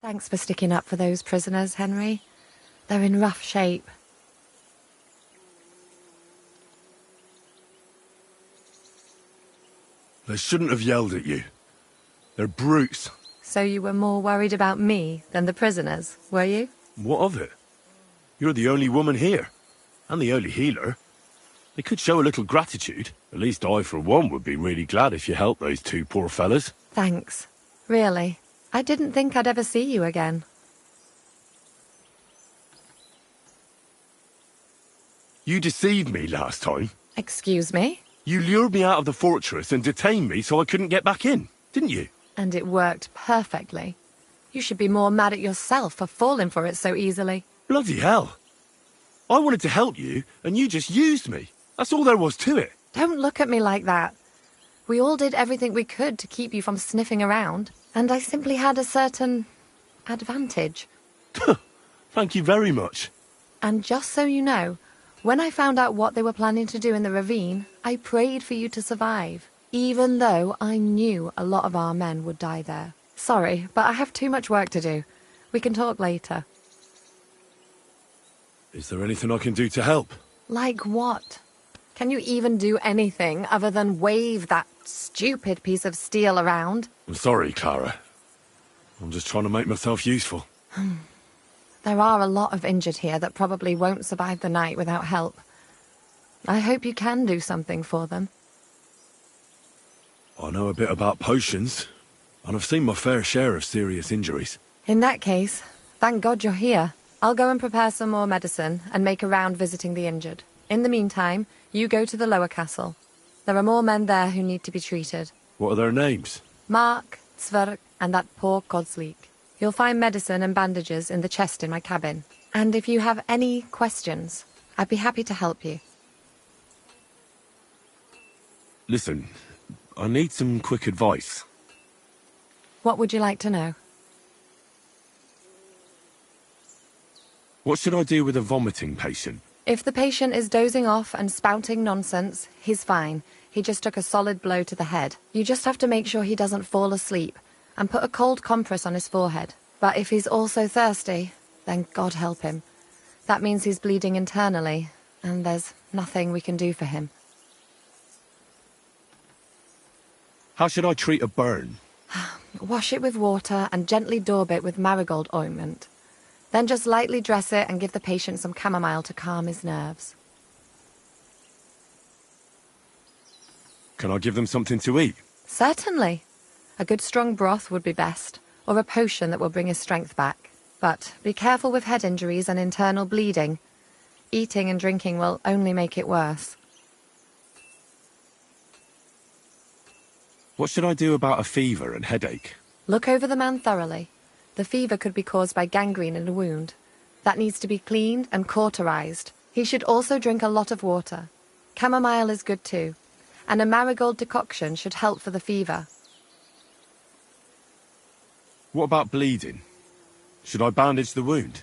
Thanks for sticking up for those prisoners, Henry. They're in rough shape. They shouldn't have yelled at you. They're brutes. So you were more worried about me than the prisoners, were you? What of it? You're the only woman here. And the only healer. They could show a little gratitude. At least I, for one, would be really glad if you helped those two poor fellas. Thanks. Really. I didn't think I'd ever see you again. You deceived me last time. Excuse me? You lured me out of the fortress and detained me so I couldn't get back in, didn't you? And it worked perfectly. You should be more mad at yourself for falling for it so easily. Bloody hell. I wanted to help you, and you just used me. That's all there was to it. Don't look at me like that. We all did everything we could to keep you from sniffing around, and I simply had a certain advantage. Thank you very much. And just so you know, when I found out what they were planning to do in the ravine, I prayed for you to survive, even though I knew a lot of our men would die there. Sorry, but I have too much work to do. We can talk later. Is there anything I can do to help? Like what? Can you even do anything other than wave that stupid piece of steel around? I'm sorry, Clara. I'm just trying to make myself useful. There are a lot of injured here that probably won't survive the night without help. I hope you can do something for them. I know a bit about potions, and I've seen my fair share of serious injuries. In that case, thank God you're here. I'll go and prepare some more medicine and make a round visiting the injured. In the meantime, you go to the lower castle. There are more men there who need to be treated. What are their names? Mark, Sverk, and that poor Kodsleek. You'll find medicine and bandages in the chest in my cabin. And if you have any questions, I'd be happy to help you. Listen, I need some quick advice. What would you like to know? What should I do with a vomiting patient? If the patient is dozing off and spouting nonsense, he's fine. He just took a solid blow to the head. You just have to make sure he doesn't fall asleep and put a cold compress on his forehead. But if he's also thirsty, then God help him. That means he's bleeding internally, and there's nothing we can do for him. How should I treat a burn? Wash it with water and gently daub it with marigold ointment. Then just lightly dress it and give the patient some chamomile to calm his nerves. Can I give them something to eat? Certainly. A good strong broth would be best, or a potion that will bring his strength back. But be careful with head injuries and internal bleeding. Eating and drinking will only make it worse. What should I do about a fever and headache? Look over the man thoroughly. The fever could be caused by gangrene in a wound. That needs to be cleaned and cauterized. He should also drink a lot of water. Chamomile is good too, and a marigold decoction should help for the fever. What about bleeding? Should I bandage the wound?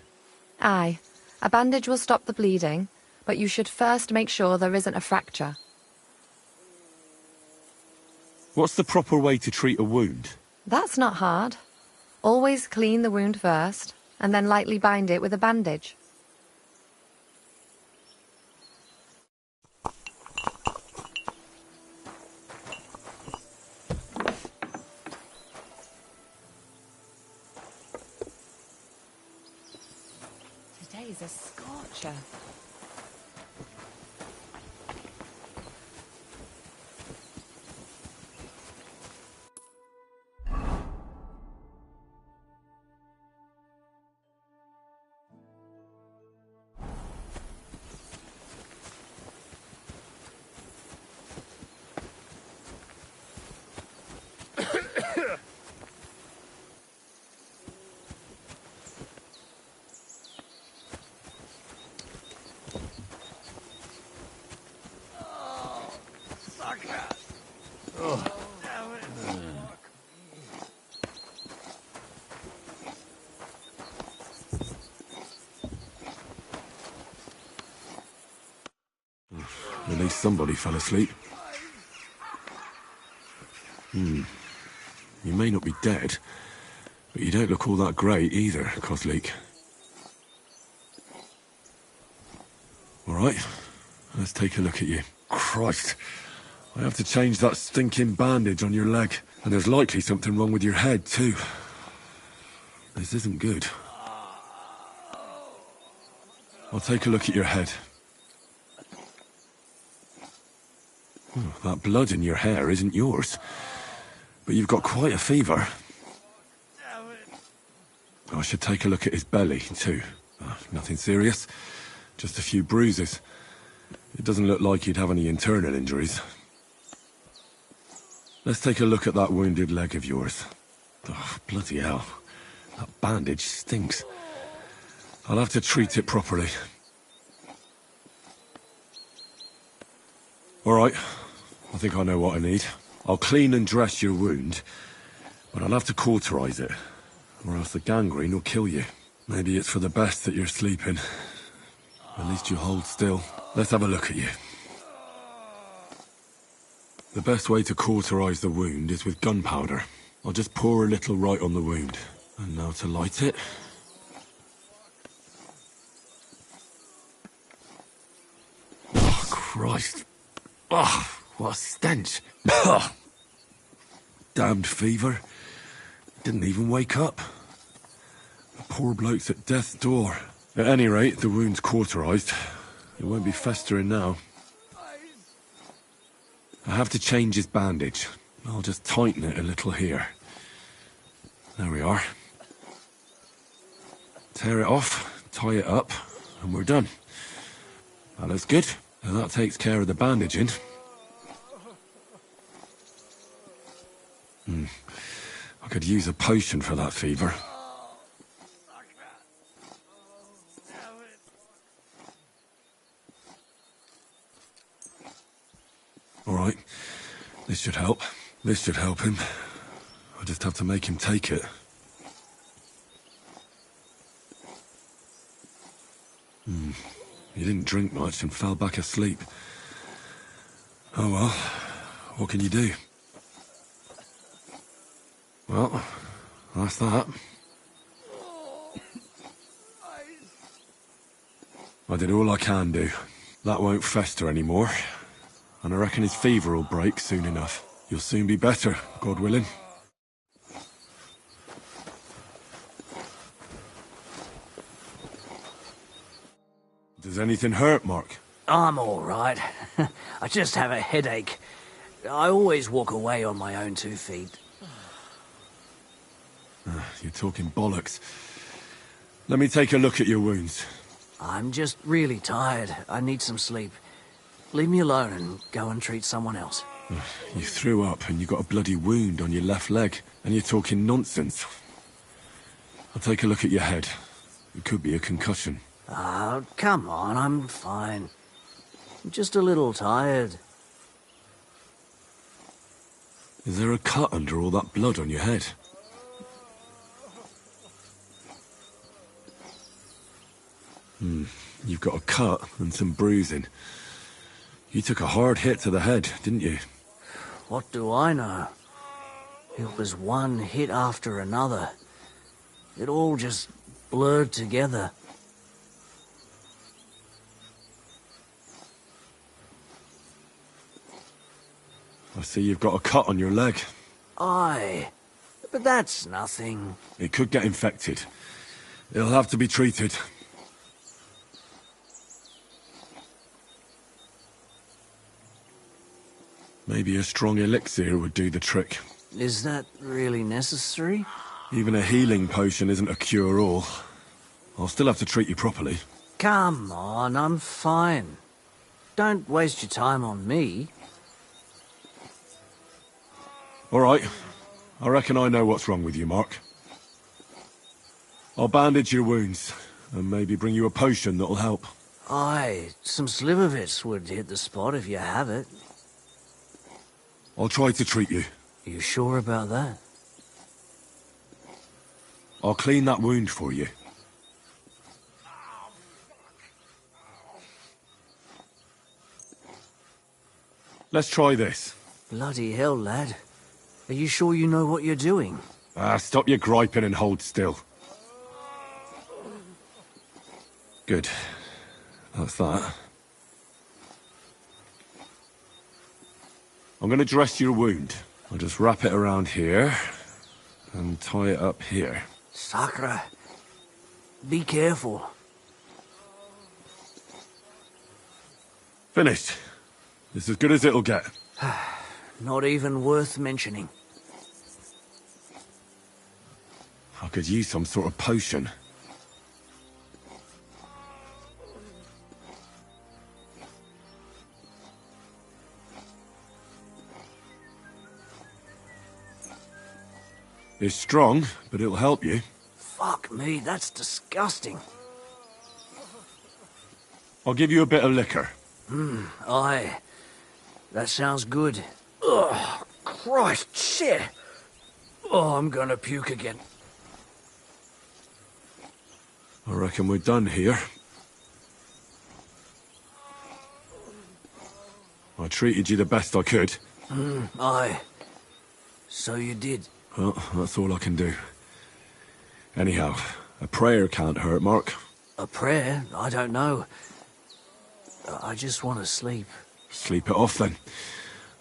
Aye, a bandage will stop the bleeding, but you should first make sure there isn't a fracture. What's the proper way to treat a wound? That's not hard. Always clean the wound first, and then lightly bind it with a bandage. Today's a scorcher. At least somebody fell asleep. You may not be dead, But you don't look all that great either, Kozlik. All right, let's take a look at you. Christ, I have to change that stinking bandage on your leg. And there's likely something wrong with your head, too. This isn't good. I'll take a look at your head. Oh, that blood in your hair isn't yours. But you've got quite a fever. I should take a look at his belly, too. Nothing serious. Just a few bruises. It doesn't look like he'd have any internal injuries. Let's take a look at that wounded leg of yours. Oh, bloody hell. That bandage stinks. I'll have to treat it properly. All right. I think I know what I need. I'll clean and dress your wound, but I'll have to cauterize it, or else the gangrene will kill you. Maybe it's for the best that you're sleeping. At least you hold still. Let's have a look at you. The best way to cauterize the wound is with gunpowder. I'll just pour a little right on the wound. And now to light it. Oh, Christ. Oh, what a stench. Damned fever. Didn't even wake up. The poor bloke's at death's door. At any rate, the wound's cauterized. It won't be festering now. I have to change his bandage. I'll just tighten it a little here. There we are. Tear it off, tie it up, and we're done. That looks good. And that takes care of the bandaging. I could use a potion for that fever. All right. This should help. This should help him. I just have to make him take it. He didn't drink much and fell back asleep. Oh well, what can you do? Well, that's that. I did all I can do. That won't fester anymore. And I reckon his fever will break soon enough. You'll soon be better, God willing. Does anything hurt, Mark? I'm all right. I just have a headache. I always walk away on my own 2 feet. You're talking bollocks. Let me take a look at your wounds. I'm just really tired. I need some sleep. Leave me alone and go and treat someone else. You threw up and you got a bloody wound on your left leg, and you're talking nonsense. I'll take a look at your head. It could be a concussion. Oh, come on, I'm fine. I'm just a little tired. Is there a cut under all that blood on your head? You've got a cut and some bruising. You took a hard hit to the head, didn't you? What do I know? It was one hit after another. It all just blurred together. I see you've got a cut on your leg. Aye, but that's nothing. It could get infected. It'll have to be treated. Maybe a strong elixir would do the trick. Is that really necessary? Even a healing potion isn't a cure-all. I'll still have to treat you properly. Come on, I'm fine. Don't waste your time on me. All right. I reckon I know what's wrong with you, Mark. I'll bandage your wounds, and maybe bring you a potion that'll help. Aye, some slivovitz would hit the spot if you have it. I'll try to treat you. You sure about that? I'll clean that wound for you. Let's try this. Bloody hell, lad. Are you sure you know what you're doing? Stop your griping and hold still. Good. That's that. I'm gonna dress your wound. I'll just wrap it around here and tie it up here. Sakra, be careful. Finished. It's as good as it'll get. Not even worth mentioning. I could use some sort of potion. It's strong, but it'll help you. Fuck me, that's disgusting. I'll give you a bit of liquor. Aye. That sounds good. Ugh, Christ, shit. Oh, I'm gonna puke again. I reckon we're done here. I treated you the best I could. Aye. So you did. Well, that's all I can do. Anyhow, a prayer can't hurt, Mark. A prayer? I don't know. I just want to sleep. Sleep it off then.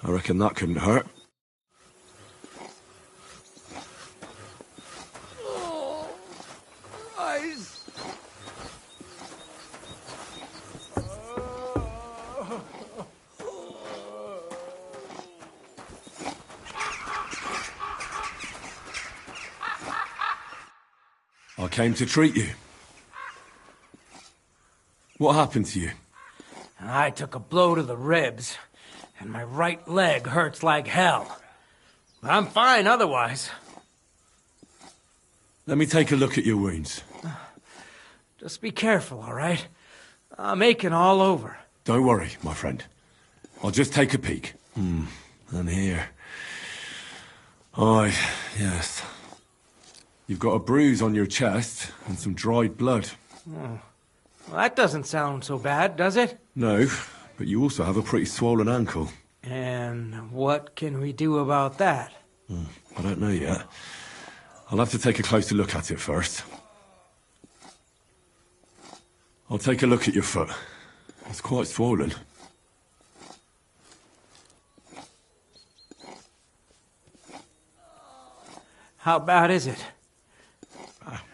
I reckon that couldn't hurt. I came to treat you. What happened to you? I took a blow to the ribs, and my right leg hurts like hell. I'm fine otherwise. Let me take a look at your wounds. Just be careful, all right? I'm aching all over. Don't worry, my friend. I'll just take a peek. And here. Aye, yes. You've got a bruise on your chest and some dried blood. Oh. Well, that doesn't sound so bad, does it? No, but you also have a pretty swollen ankle. And what can we do about that? I don't know yet. I'll have to take a closer look at it first. I'll take a look at your foot. It's quite swollen. How bad is it?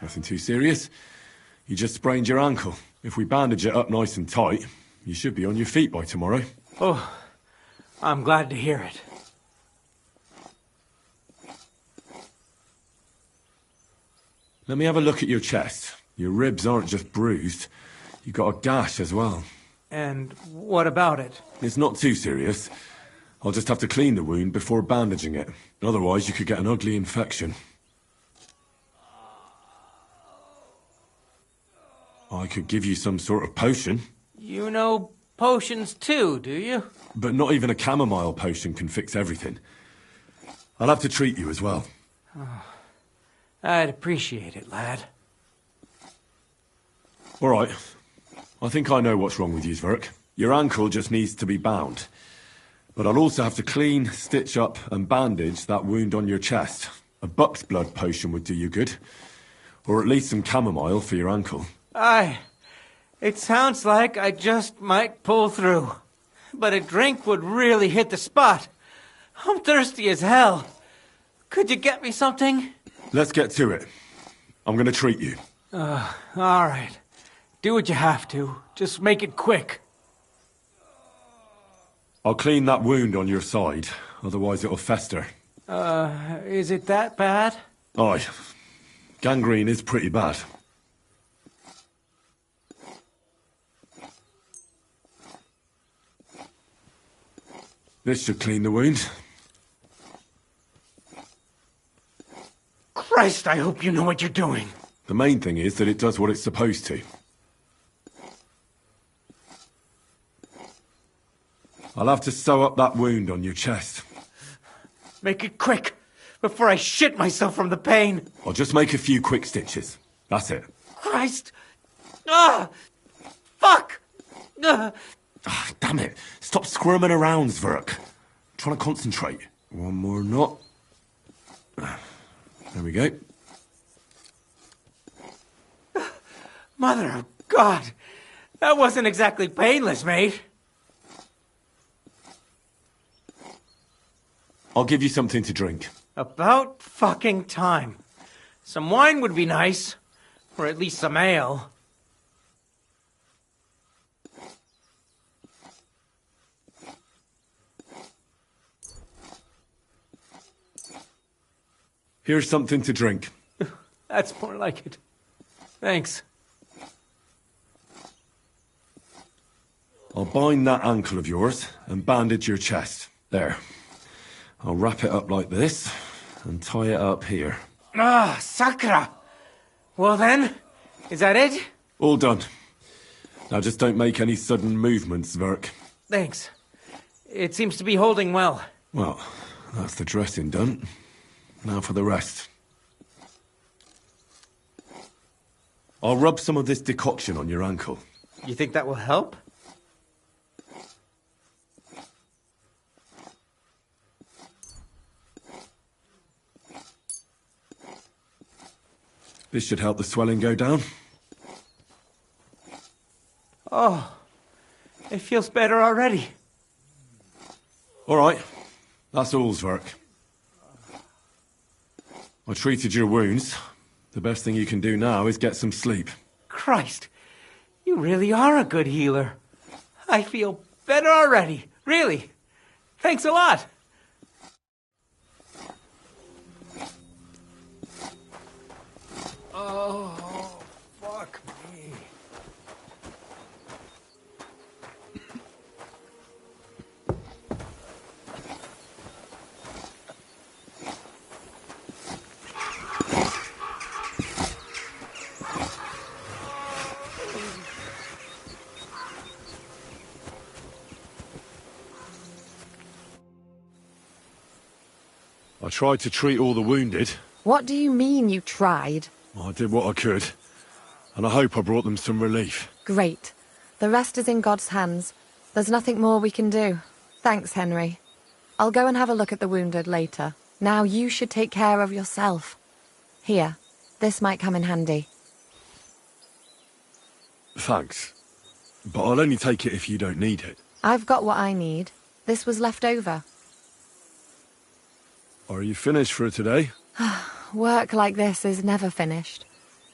Nothing too serious. You just sprained your ankle. If we bandage it up nice and tight, you should be on your feet by tomorrow. Oh, I'm glad to hear it. Let me have a look at your chest. Your ribs aren't just bruised. You've got a gash as well. And what about it? It's not too serious. I'll just have to clean the wound before bandaging it. Otherwise, you could get an ugly infection. I could give you some sort of potion. You know potions too, do you? But not even a chamomile potion can fix everything. I'll have to treat you as well. Oh, I'd appreciate it, lad. All right. I think I know what's wrong with you, Zverk. Your ankle just needs to be bound. But I'll also have to clean, stitch up and bandage that wound on your chest. A buck's blood potion would do you good. Or at least some chamomile for your ankle. Aye. It sounds like I just might pull through. But a drink would really hit the spot. I'm thirsty as hell. Could you get me something? Let's get to it. I'm gonna treat you. All right. Do what you have to. Just make it quick. I'll clean that wound on your side, otherwise it'll fester. Is it that bad? Aye. Gangrene is pretty bad. This should clean the wound. Christ, I hope you know what you're doing. The main thing is that it does what it's supposed to. I'll have to sew up that wound on your chest. Make it quick, before I shit myself from the pain. I'll just make a few quick stitches. That's it. Christ! Ah! Fuck! Damn it. Stop squirming around, Zverk. I'm trying to concentrate. One more knot. There we go. Mother of God! That wasn't exactly painless, mate. I'll give you something to drink. About fucking time. Some wine would be nice. Or at least some ale. Here's something to drink. That's more like it. Thanks. I'll bind that ankle of yours and bandage your chest. There. I'll wrap it up like this and tie it up here. Ah, Sakra! Well then, is that it? All done. Now just don't make any sudden movements, Verk. Thanks. It seems to be holding well. Well, that's the dressing done. Now for the rest. I'll rub some of this decoction on your ankle. You think that will help? This should help the swelling go down. Oh, it feels better already. All right. That's all's, Verk. I treated your wounds. The best thing you can do now is get some sleep. Christ, you really are a good healer. I feel better already, really. Thanks a lot. Oh, fuck me. I tried to treat all the wounded. What do you mean you tried? I did what I could. And I hope I brought them some relief. Great. The rest is in God's hands. There's nothing more we can do. Thanks, Henry. I'll go and have a look at the wounded later. Now you should take care of yourself. Here, this might come in handy. Thanks. But I'll only take it if you don't need it. I've got what I need. This was left over. Are you finished for today? Work like this is never finished.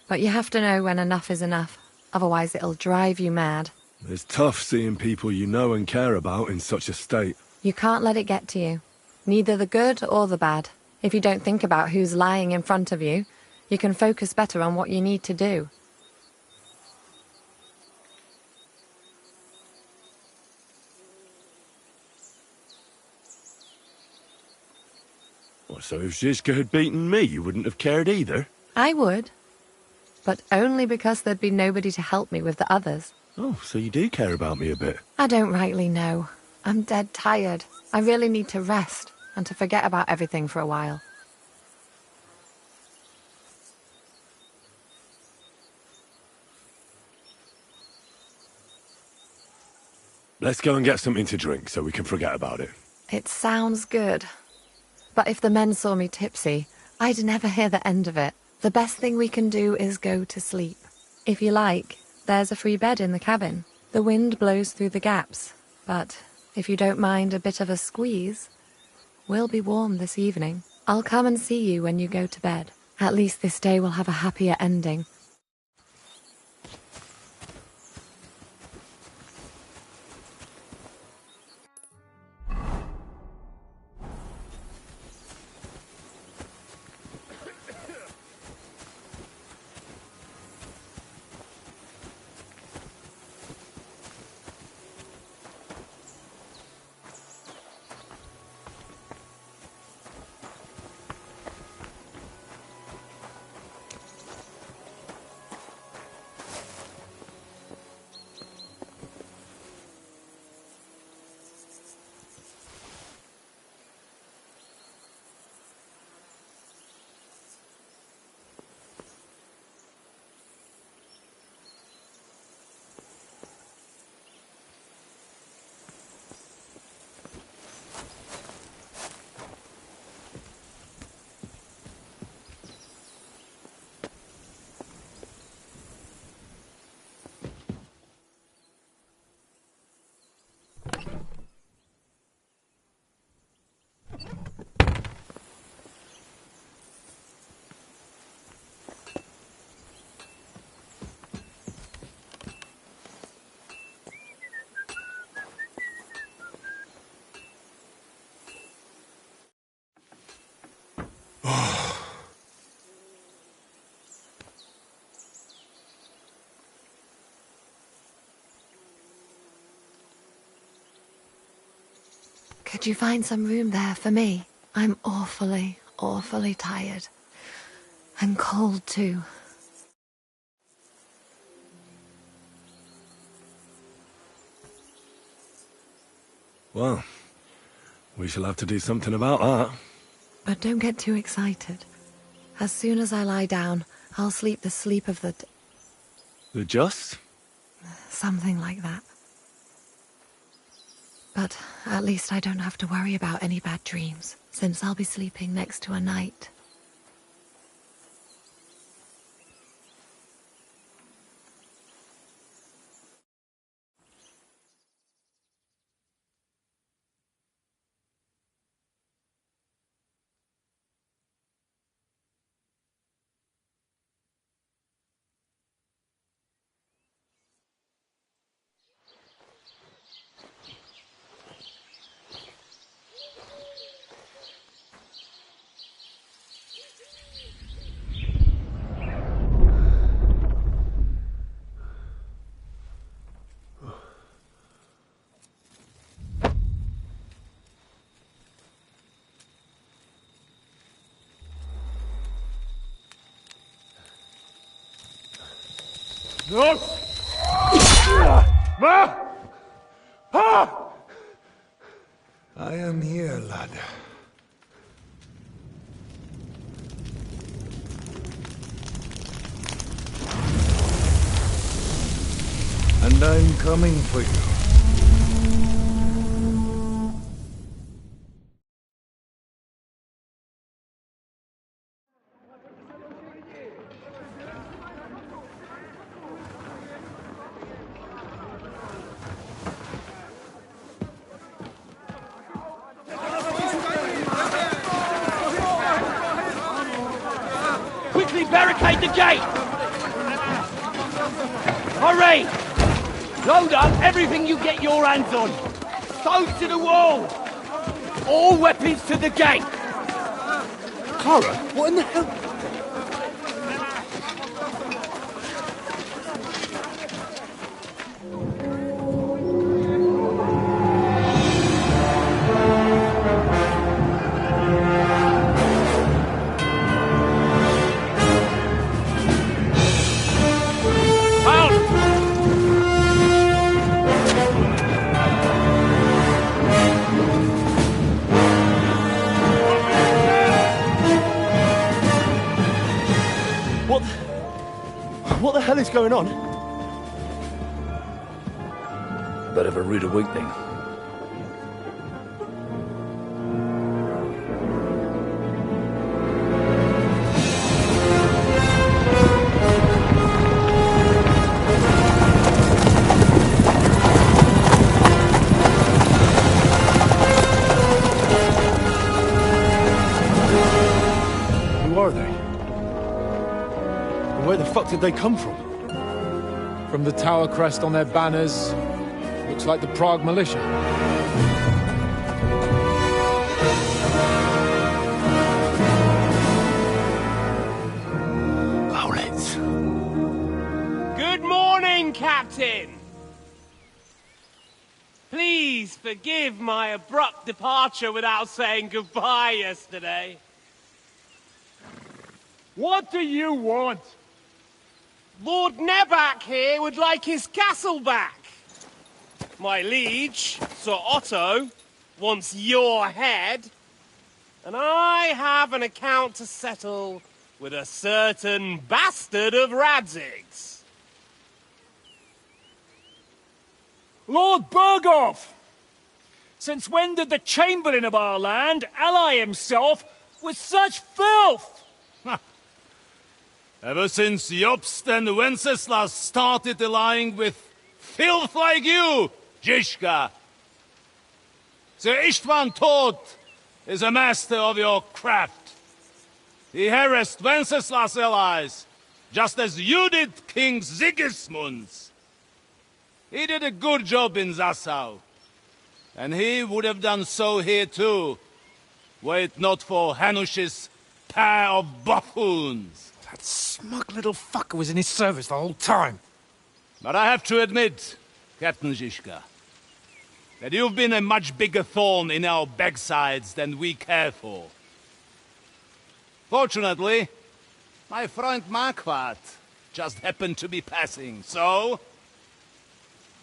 But you have to know when enough is enough. Otherwise it'll drive you mad. It's tough seeing people you know and care about in such a state. You can't let it get to you. Neither the good or the bad. If you don't think about who's lying in front of you, you can focus better on what you need to do. Well, so if Zizka had beaten me, you wouldn't have cared either? I would. But only because there'd be nobody to help me with the others. Oh, so you do care about me a bit. I don't rightly know. I'm dead tired. I really need to rest and to forget about everything for a while. Let's go and get something to drink so we can forget about it. It sounds good. But if the men saw me tipsy, I'd never hear the end of it. The best thing we can do is go to sleep. If you like, there's a free bed in the cabin. The wind blows through the gaps, but if you don't mind a bit of a squeeze, we'll be warm this evening. I'll come and see you when you go to bed. At least this day will have a happier ending. Could you find some room there for me? I'm awfully, awfully tired. And cold, too. Well, we shall have to do something about that. But don't get too excited. As soon as I lie down, I'll sleep the sleep of the... The just? something like that. But at least I don't have to worry about any bad dreams, since I'll be sleeping next to a knight. No! I am here, lad. And I'm coming for you. Quickly barricade the gate! Hurry! Load up everything you get your hands on. Stones to the wall! All weapons to the gate! Clara, what in the hell? What the hell is going on? Bit of a rude awakening. Who are they? And where the fuck did they come from? From the tower crest on their banners, looks like the Prague militia. Good morning, Captain! Please forgive my abrupt departure without saying goodbye yesterday. What do you want? Lord Nebak here would like his castle back. My liege, Sir Otto, wants your head. And I have an account to settle with a certain bastard of Radzig's. Lord Berghoff! Since when did the Chamberlain of our land ally himself with such filth? Ever since Jobst and Wenceslas started allying with filth like you, Zizka. Sir Istvan Tod is a master of your craft. He harassed Wenceslas' allies, just as you did King Sigismund's. He did a good job in Zassau, and he would have done so here too, were it not for Hanush's pair of buffoons. That smug little fucker was in his service the whole time. But I have to admit, Captain Zizka, that you've been a much bigger thorn in our backsides than we care for. Fortunately, my friend Marquardt just happened to be passing, so...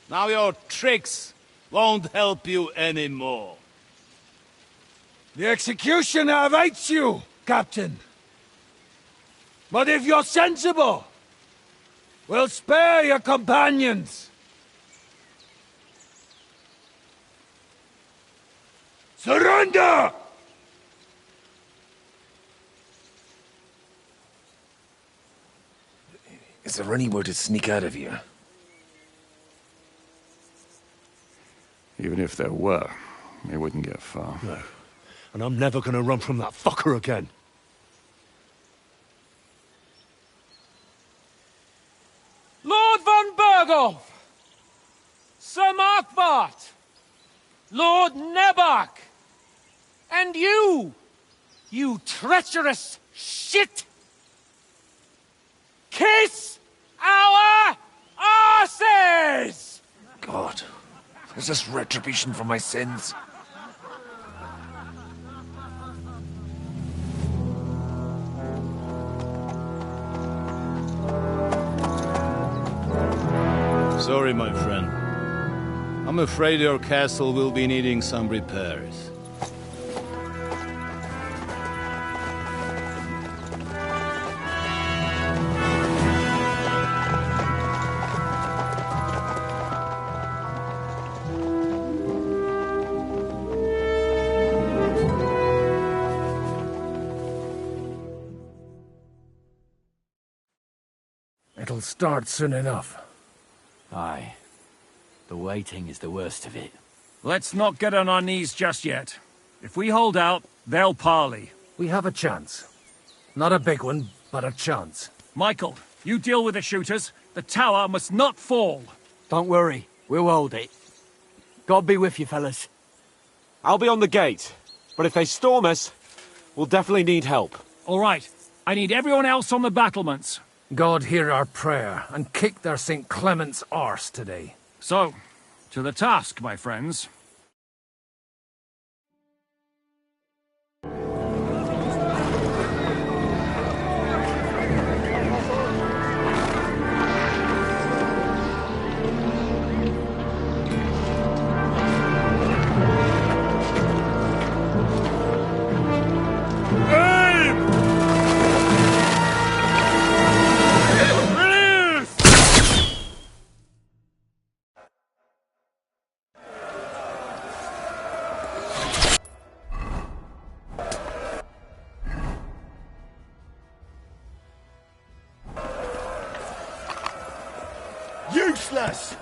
now your tricks won't help you anymore. The executioner awaits you, Captain. But if you're sensible, we'll spare your companions. Surrender! Is there any way to sneak out of here? Even if there were, it wouldn't get far. No. And I'm never gonna run from that fucker again. Lord von Berghoff! Sir Marquardt! Lord Nebach! And you! You treacherous shit! Kiss our arses! God, is this retribution for my sins? Sorry, my friend. I'm afraid your castle will be needing some repairs. It'll start soon enough. Aye. The waiting is the worst of it. Let's not get on our knees just yet. If we hold out, they'll parley. We have a chance. Not a big one, but a chance. Michael, you deal with the shooters. The tower must not fall. Don't worry. We'll hold it. God be with you, fellas. I'll be on the gate. But if they storm us, we'll definitely need help. All right. I need everyone else on the battlements. God hear our prayer, and kick their St. Clement's arse today. So, to the task, my friends. Useless!